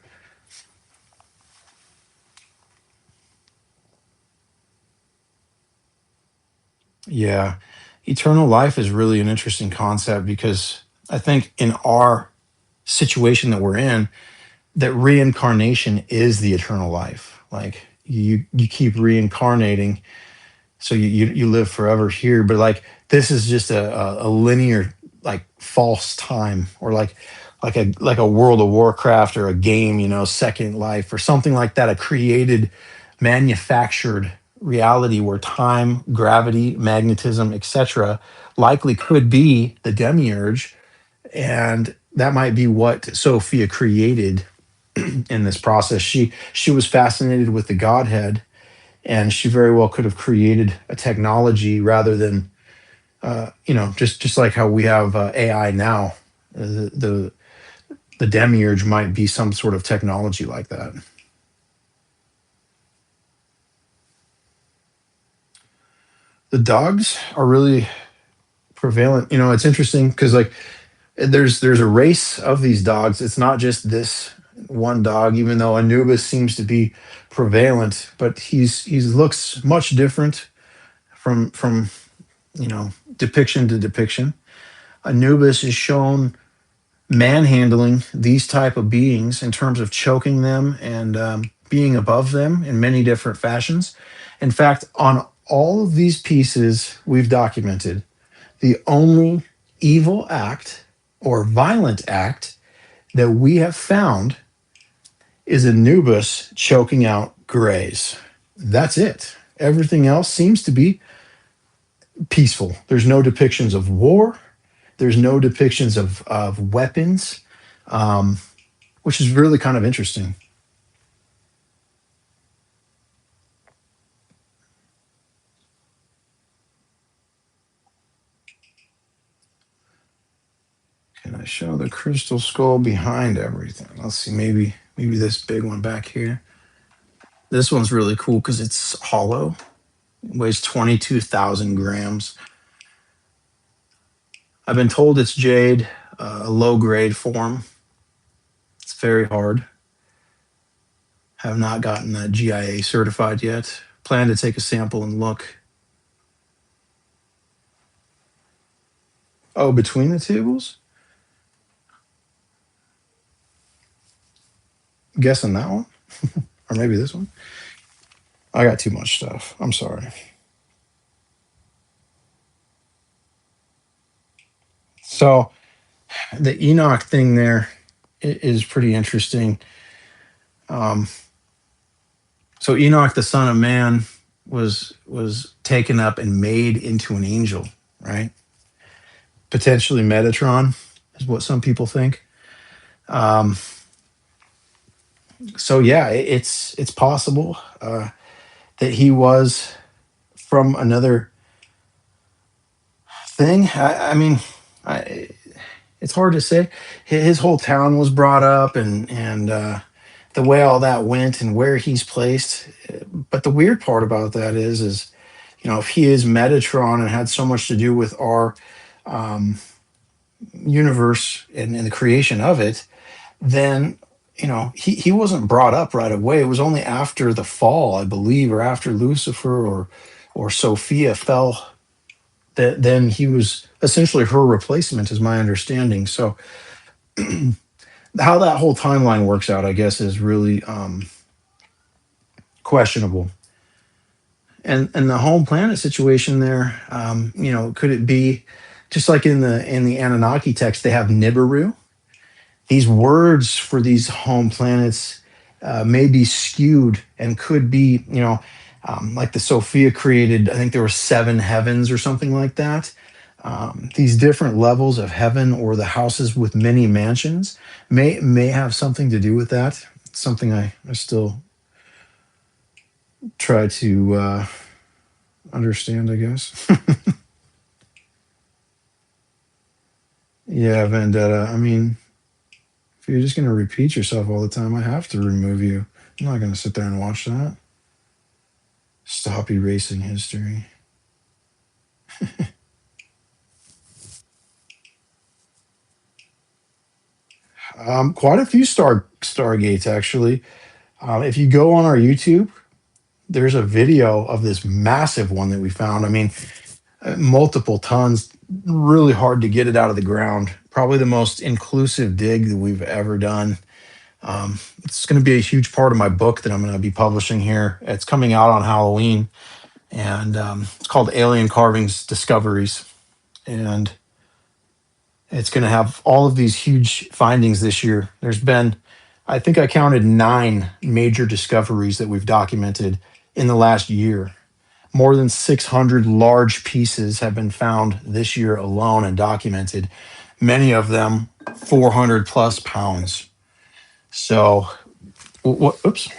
Yeah. Eternal life is really an interesting concept, because I think in our situation that we're in, that reincarnation is the eternal life. Like, you keep reincarnating, so you live forever here. But like, this is just a linear, like, false time, or like a World of Warcraft or a game, Second Life or something like that, a created manufactured reality where time, gravity, magnetism, etc., likely could be the demiurge, and that might be what Sophia created in this process. She was fascinated with the Godhead, and she very well could have created a technology rather than just like how we have AI now. The demiurge might be some sort of technology like that. The dogs are really prevalent. It's interesting because like there's a race of these dogs. It's not just this one dog, even though Anubis seems to be prevalent, but he looks much different from depiction to depiction. Anubis is shown manhandling these type of beings in terms of choking them and being above them in many different fashions. In fact, on all of these pieces we've documented, the only evil act or violent act that we have found is Anubis choking out Grays. That's it. Everything else seems to be peaceful. There's no depictions of war. There's no depictions of weapons, um, which is really kind of interesting. Can I show the crystal skull behind everything? Let's see, maybe this big one back here. This one's really cool because it's hollow. It weighs 22,000 grams. I've been told it's jade, a low grade form. It's very hard. Have not gotten that GIA certified yet. Plan to take a sample and look. Oh, between the tables? I'm guessing that one, or maybe this one. I got too much stuff. I'm sorry. So the Enoch thing there is pretty interesting. Um, so Enoch, the son of man, was taken up and made into an angel, right? Potentially Metatron is what some people think. Um, so yeah, it's possible that he was from another thing. I mean, I, it's hard to say. His whole town was brought up, and the way all that went and where he's placed. But the weird part about that is if he is Metatron and had so much to do with our um, universe and the creation of it, then he wasn't brought up right away. It was only after the fall, I believe, or after Lucifer or Sophia fell that then he was essentially her replacement, is my understanding. So how that whole timeline works out, I guess, is really questionable. And the home planet situation there, could it be just like in the Anunnaki text, they have Nibiru? These words for these home planets may be skewed and could be, like the Sophia created, I think there were seven heavens or something like that. These different levels of heaven or the houses with many mansions may have something to do with that. It's something I still try to understand, I guess. Yeah, Vendetta. I mean, if you're just going to repeat yourself all the time, I have to remove you. I'm not going to sit there and watch that. Stop erasing history. Quite a few stargates actually. If you go on our YouTube, there's a video of this massive one that we found. I mean, multiple tons. Really hard to get it out of the ground. Probably the most inclusive dig that we've ever done. It's going to be a huge part of my book that I'm going to be publishing here. It's coming out on Halloween, and it's called AlienCarvings Discoveries, and it's going to have all of these huge findings this year. There's been I think I counted 9 major discoveries that we've documented in the last year. More than 600 large pieces have been found this year alone and documented, many of them 400 plus pounds. So, oops.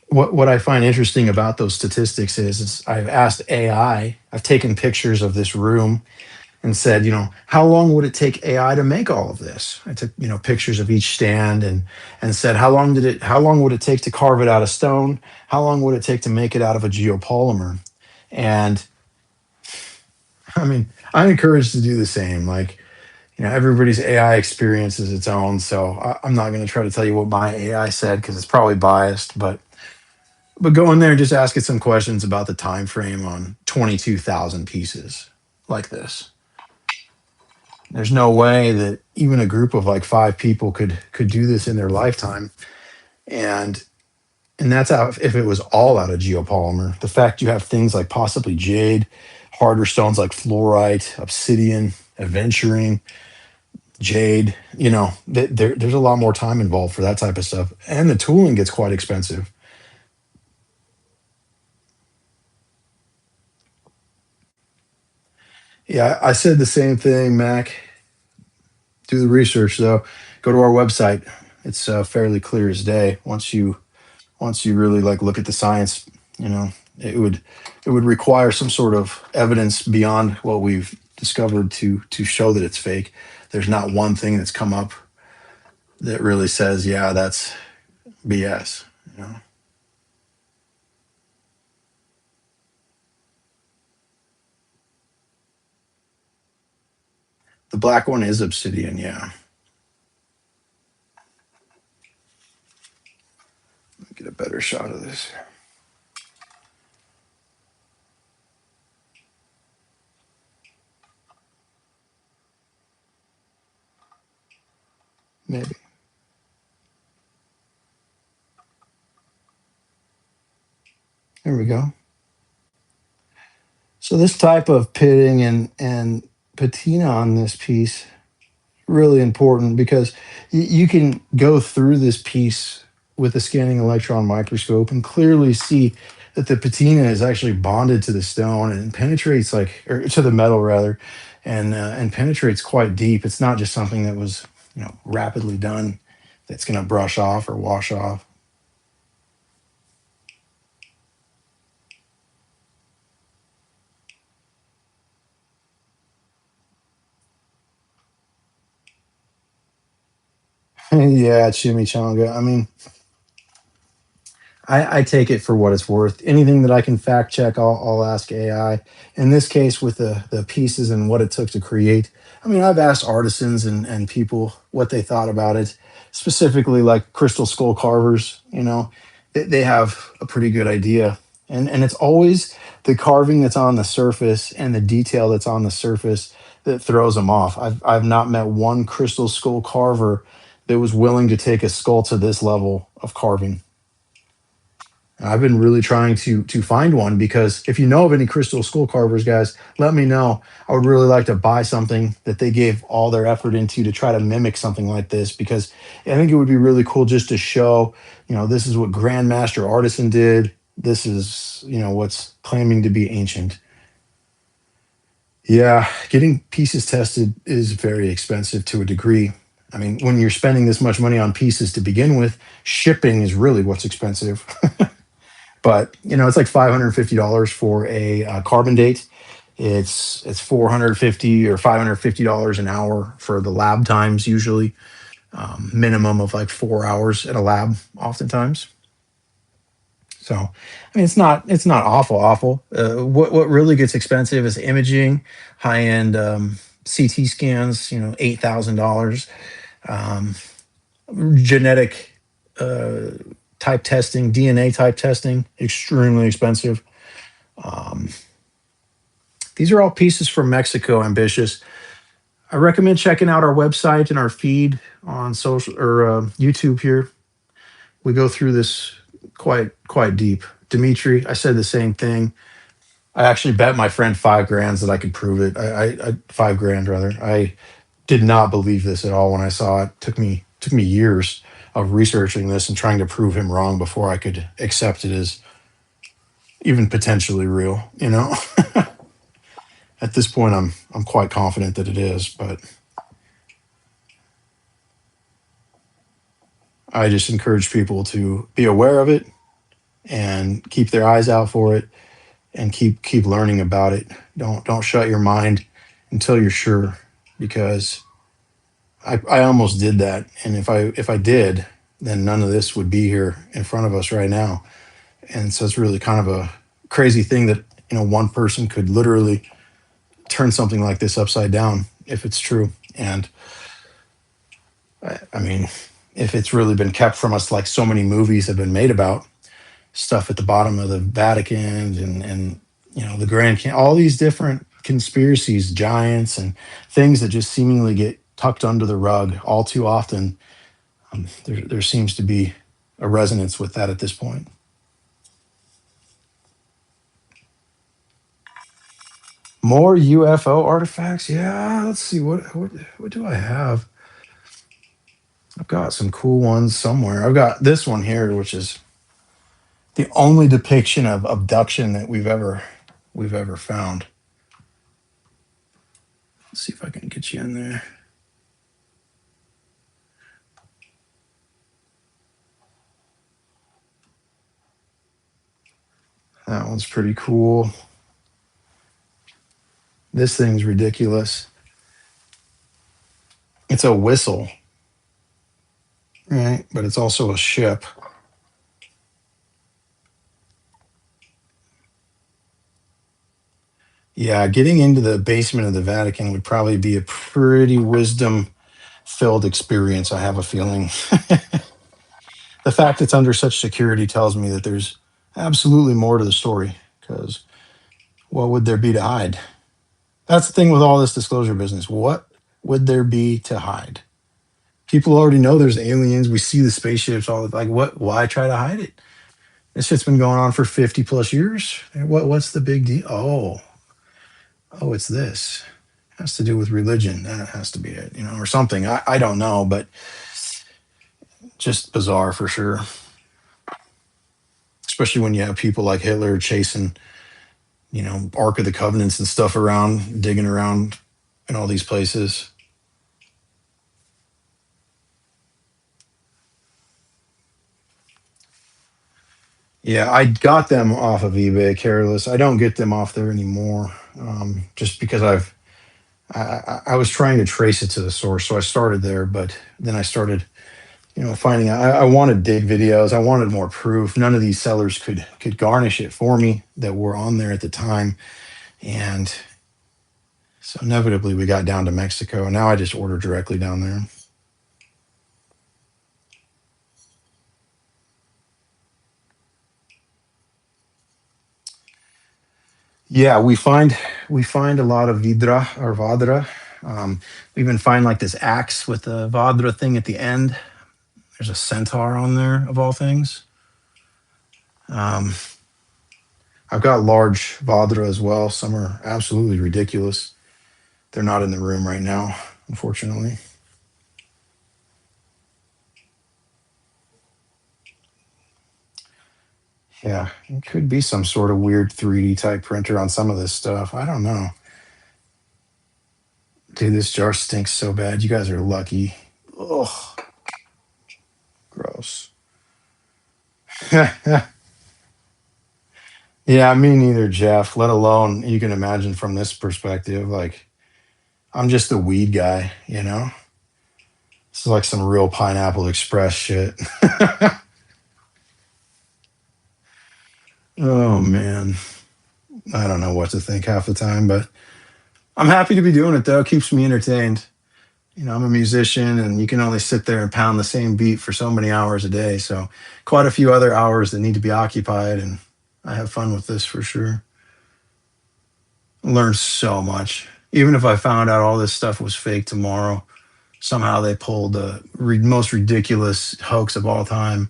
What I find interesting about those statistics is I've asked AI, I've taken pictures of this room and said, how long would it take AI to make all of this? I took, pictures of each stand and said, how long would it take to carve it out of stone? How long would it take to make it out of a geopolymer? And I mean, I'm encouraged to do the same. Like, everybody's AI experience is its own. So I'm not going to try to tell you what my AI said because it's probably biased, but go in there and just ask it some questions about the time frame on 22,000 pieces like this. There's no way that even a group of like 5 people could do this in their lifetime. And and that's how if it was all out of geopolymer. The fact you have things like possibly jade, harder stones like fluorite, obsidian, aventurine, jade, there's a lot more time involved for that type of stuff. And the tooling gets quite expensive. Yeah, I said the same thing, Mac. Do the research though. Go to our website. It's fairly clear as day. Once you really like look at the science, you know, it would it would require some sort of evidence beyond what we've discovered to show that it's fake. There's not one thing that's come up that really says, yeah, that's BS. You know, the black one is obsidian. Yeah, get a better shot of this. Maybe. There we go. So this type of pitting and patina on this piece really important because you can go through this piece with a scanning electron microscope and clearly see that the patina is actually bonded to the stone and penetrates like or to the metal rather and penetrates quite deep. It's not just something that was rapidly done that's going to brush off or wash off. Yeah, chimichanga. I mean, I take it for what it's worth. Anything that I can fact check, I'll ask AI. In this case, with the pieces and what it took to create, I mean, I've asked artisans and people what they thought about it, specifically like crystal skull carvers. They have a pretty good idea, and it's always the carving that's on the surface and the detail that's on the surface that throws them off. I've not met one crystal skull carver that was willing to take a skull to this level of carving. I've been really trying to find one because if you know of any crystal skull carvers, guys, let me know. I would really like to buy something that they gave all their effort into to try to mimic something like this because I think it would be really cool just to show, this is what Grandmaster Artisan did. This is, what's claiming to be ancient. Yeah, getting pieces tested is very expensive to a degree. I mean, when you're spending this much money on pieces to begin with, shipping is really what's expensive. But it's like $550 for a carbon date. It's 450 or $550 an hour for the lab times usually, minimum of like 4 hours at a lab oftentimes. So I mean it's not awful. What really gets expensive is imaging, high end CT scans. $8,000. Um, Genetic uh, type testing, DNA type testing, extremely expensive. Um, these are all pieces from Mexico, ambitious. I recommend checking out our website and our feed on social or YouTube here. We go through this quite deep. Dimitri, I said the same thing. I actually bet my friend 5 grand that I could prove it. I 5 grand rather. I did not believe this at all when I saw it. Took me years of researching this and trying to prove him wrong before I could accept it as even potentially real. You know, at this point, I'm quite confident that it is, but I just encourage people to be aware of it and keep their eyes out for it and keep learning about it. Don't shut your mind until you're sure, because I almost did that, and if I did, then none of this would be here in front of us right now. And so it's really kind of a crazy thing that one person could literally turn something like this upside down if it's true. And I mean, if it's really been kept from us, like so many movies have been made about stuff at the bottom of the Vatican and the all these different conspiracies, giants, and things that just seemingly get tucked under the rug all too often. There seems to be a resonance with that at this point. More UFO artifacts? Yeah, let's see what do I have? I've got some cool ones somewhere. I've got this one here, which is the only depiction of abduction that we've ever found. Let's see if I can get you in there. That one's pretty cool. This thing's ridiculous. It's a whistle, right? But it's also a ship. Yeah, getting into the basement of the Vatican would probably be a pretty wisdom filled experience, I have a feeling. The fact it's under such security tells me that there's absolutely more to the story, because what would there be to hide? That's the thing with all this disclosure business. What would there be to hide? People already know there's aliens. We see the spaceships all like what why try to hide it? This shit's been going on for 50 plus years. What's the big deal? Oh, it's this. It has to do with religion. That has to be it, or something. I don't know, but just bizarre for sure. Especially when you have people like Hitler chasing, Ark of the Covenants and stuff around, digging around in all these places. Yeah, I got them off of eBay, careless. I don't get them off there anymore, just because I was trying to trace it to the source, so I started there, but then I started, finding out. I wanted dig videos. I wanted more proof. None of these sellers could garnish it for me that were on there at the time, and so inevitably we got down to Mexico, and now I just order directly down there. Yeah, we find a lot of vidra or vadra. We even find like this axe with the vadra thing at the end. There's a centaur on there of all things. Um, I've got large vadra as well. Some are absolutely ridiculous. They're not in the room right now, unfortunately. Yeah, it could be some sort of weird 3D type printer on some of this stuff. I don't know. Dude, this jar stinks so bad. You guys are lucky. Ugh, gross. Yeah, me neither, Jeff. Let alone you can imagine from this perspective. Like, I'm just a weed guy, you know? This is like some real Pineapple Express shit. Oh, man. I don't know what to think half the time, but I'm happy to be doing it, though. It keeps me entertained. I'm a musician, and you can only sit there and pound the same beat for so many hours a day. So, quite a few other hours that need to be occupied, and I have fun with this for sure. Learn so much. Even if I found out all this stuff was fake tomorrow, somehow they pulled the most ridiculous hoax of all time.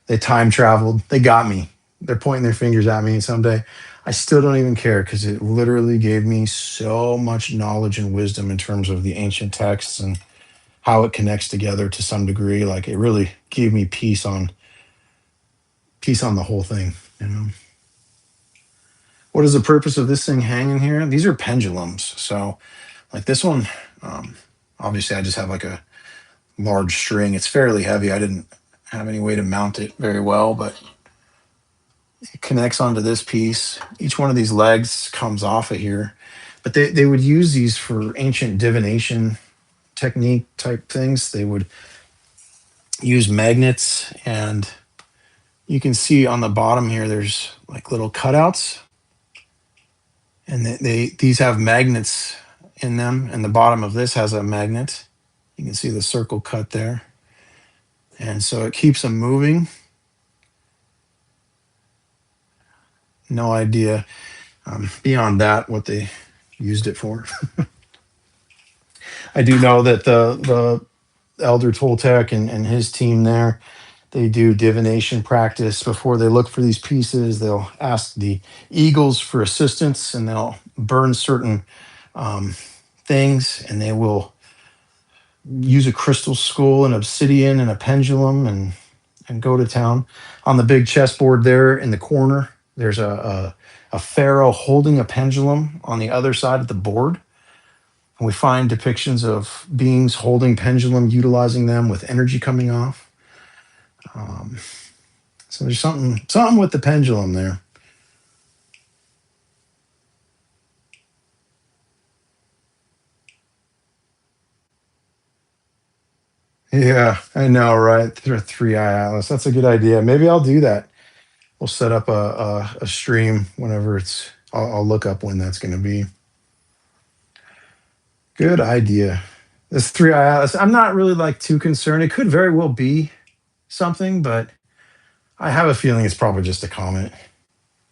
They time traveled. They got me. They're pointing their fingers at me someday. I still don't even care because it literally gave me so much knowledge and wisdom in terms of the ancient texts and how it connects together to some degree. Like it really gave me peace on the whole thing. You know, what is the purpose of this thing hanging here? These are pendulums. So like this one, um, obviously I just have like a large string. It's fairly heavy. I didn't have any way to mount it very well, but it connects onto this piece. Each one of these legs comes off of here. But they would use these for ancient divination technique type things. They would use magnets, and you can see on the bottom here there's like little cutouts, and these have magnets in them, and the bottom of this has a magnet. You can see the circle cut there, and so it keeps them moving. No idea beyond that what they used it for. I do know that the elder Toltec and his team there, they do divination practice before they look for these pieces. They'll ask the eagles for assistance, and they'll burn certain um, things, and they will use a crystal skull and obsidian and a pendulum and go to town. On the big chessboard there in the corner, there's a pharaoh holding a pendulum on the other side of the board. And we find depictions of beings holding pendulum, utilizing them with energy coming off. Um, so there's something with the pendulum there. Yeah, I know, right? Three eye atlas. That's a good idea. Maybe I'll do that. We'll set up a stream whenever it's. I'll look up when that's going to be. Good idea. This three eye atlas. I'm not really like too concerned. It could very well be something, but I have a feeling it's probably just a comet.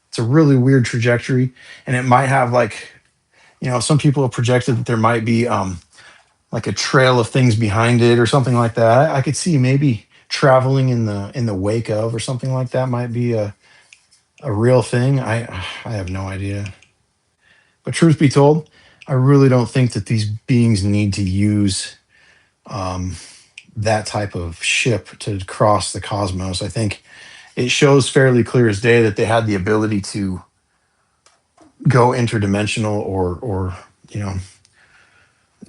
It's a really weird trajectory, and it might have like, some people have projected that there might be like a trail of things behind it or something like that. I could see maybe traveling in the wake of or something like that might be a real thing. I have no idea. But truth be told, I really don't think that these beings need to use um, that type of ship to cross the cosmos. I think it shows fairly clear as day that they had the ability to go interdimensional or you know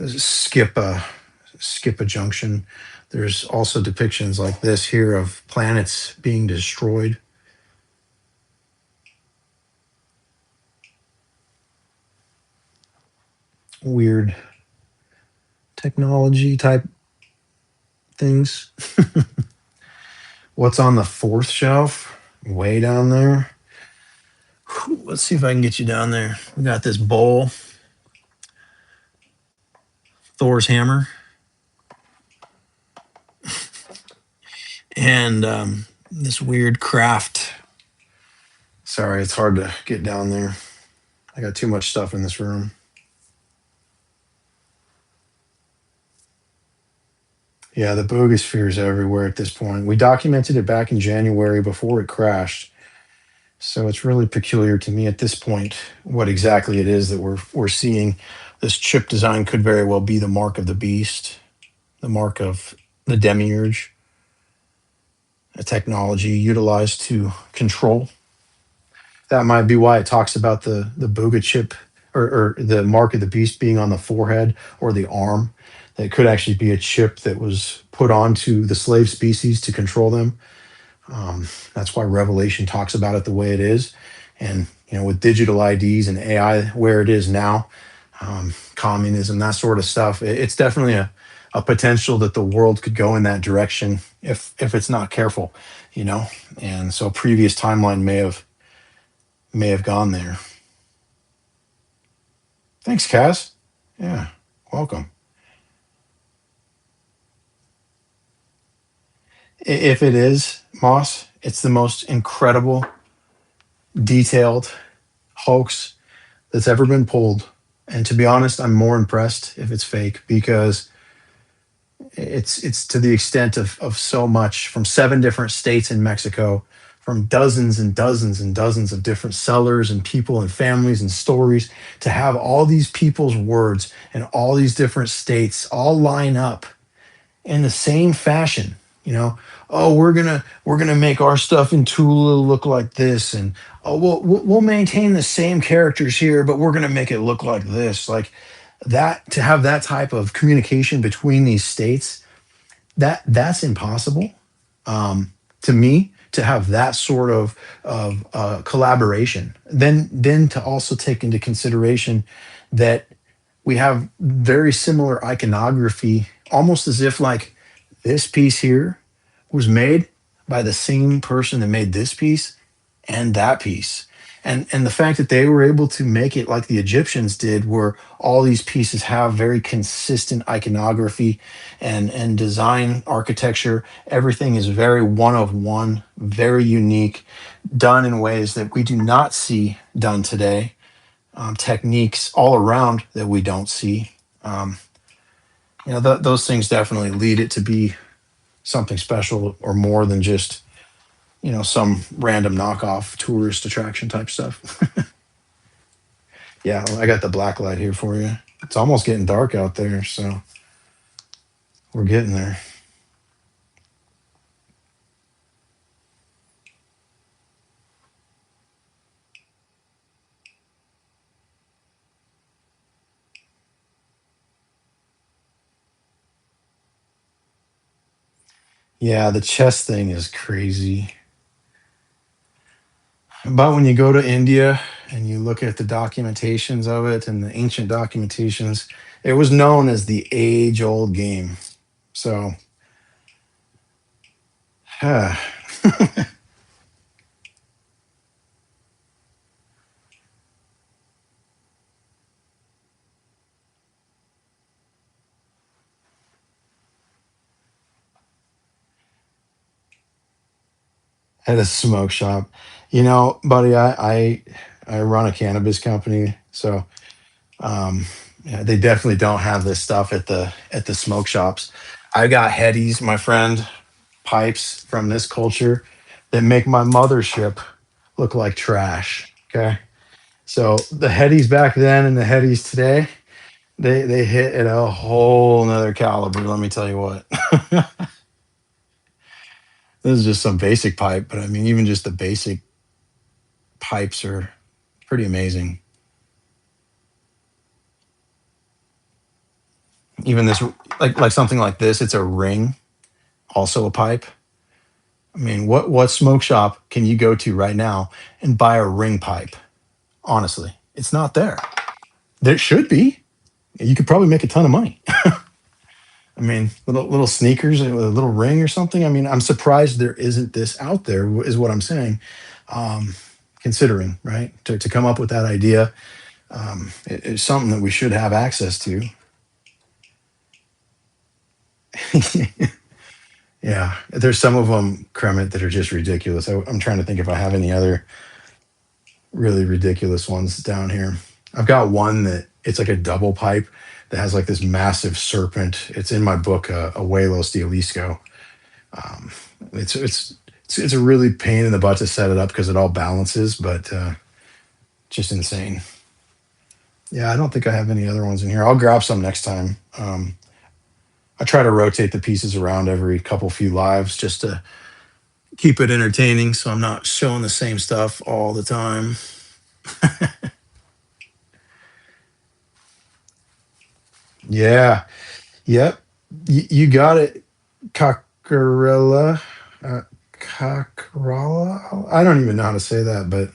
skip a junction. There's also depictions like this here of planets being destroyed. Weird technology type things. What's on the fourth shelf? Way down there. Whew, let's see if I can get you down there. We got this bowl, Thor's hammer, and this weird craft. Sorry, it's hard to get down there. I got too much stuff in this room. Yeah, the bogosphere is everywhere at this point. We documented it back in January before it crashed. So it's really peculiar to me at this point what exactly it is that we're seeing. This chip design could very well be the mark of the beast, the mark of the demiurge, a technology utilized to control. That might be why it talks about the Buga chip or the mark of the beast being on the forehead or the arm. That could actually be a chip that was put onto the slave species to control them. That's why Revelation talks about it the way it is. And with digital IDs and AI where it is now, communism, that sort of stuff, it's definitely a potential that the world could go in that direction if it's not careful, And so previous timeline may have gone there. Thanks, Kaz. Yeah, welcome. If it is Moss, it's the most incredible, detailed hoax that's ever been pulled. And to be honest, I'm more impressed if it's fake because it's to the extent of so much from 7 different states in Mexico, from dozens and dozens and dozens of different sellers and people and families and stories, to have all these people's words and all these different states all line up in the same fashion. You know, oh, we're gonna make our stuff in Tula look like this, and oh, we'll maintain the same characters here, but we're gonna make it look like this. Like that, to have that type of communication between these states, that's impossible, to me, to have that sort of collaboration. Then to also take into consideration that we have very similar iconography, almost as if like this piece here was made by the same person that made this piece and that piece. And the fact that they were able to make it like the Egyptians did, where all these pieces have very consistent iconography and design architecture. Everything is very one of one, very unique, done in ways that we do not see done today. Techniques all around that we don't see. Um, those things definitely lead it to be something special, or more than just some random knockoff tourist attraction type stuff. Yeah, I got the black light here for you. It's almost getting dark out there, so we're getting there. Yeah, the chess thing is crazy. But when you go to India and you look at the documentations of it and the ancient documentations, it was known as the age old game. So, at a smoke shop. Buddy, I run a cannabis company, so um, yeah, they definitely don't have this stuff at the smoke shops. I got headies, my friend, pipes from this culture that make my mothership look like trash. Okay, so the headies back then and the headies today, they hit at a whole nother caliber. Let me tell you what. This is just some basic pipe, but I mean, even just the basic pipes are pretty amazing. Even this, like something like this, it's a ring, also a pipe. I mean, what smoke shop can you go to right now and buy a ring pipe? Honestly, it's not there. There should be. You could probably make a ton of money. I mean, little sneakers and a little ring or something. I mean, I'm surprised there isn't this out there. Is what I'm saying. Um, Considering, right, to come up with that idea, it's something that we should have access to. Yeah, there's some of them, Kremit, that are just ridiculous. I'm trying to think if I have any other really ridiculous ones down here. I've got one that it's like a double pipe that has like this massive serpent. It's in my book, Abuelos de Jalisco. Um, it's a really pain in the butt to set it up because it all balances, but just insane. Yeah, I don't think I have any other ones in here. I'll grab some next time. I try to rotate the pieces around every couple few lives just to keep it entertaining, so I'm not showing the same stuff all the time. Yeah. Yep. You got it, Cockerella. Cockerella. I don't even know how to say that, but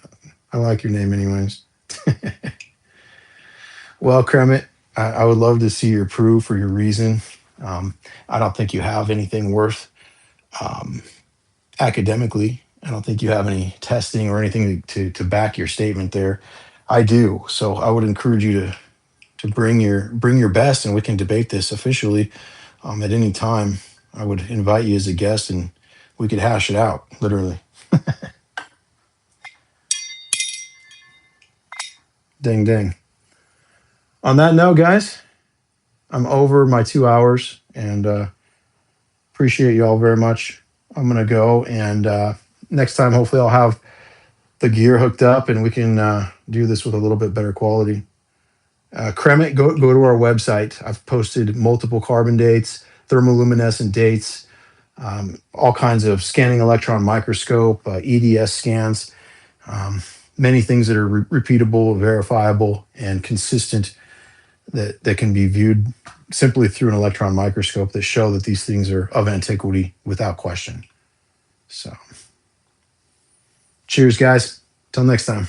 I like your name anyways. Well, Kremit, I would love to see your proof or your reason. Um, I don't think you have anything worth, um, academically. I don't think you have any testing or anything to back your statement there. I do. So I would encourage you to bring your best, and we can debate this officially, at any time. I would invite you as a guest, and we could hash it out, literally. Ding ding. On that note, guys, I'm over my 2 hours, and appreciate you all very much. I'm gonna go and next time, hopefully, I'll have the gear hooked up and we can do this with a little bit better quality. Kremit, go to our website. I've posted multiple carbon dates, thermoluminescent dates, all kinds of scanning electron microscope, EDS scans, um, many things that are repeatable, verifiable, and consistent that can be viewed simply through an electron microscope that show that these things are of antiquity without question. So, cheers, guys. Till next time.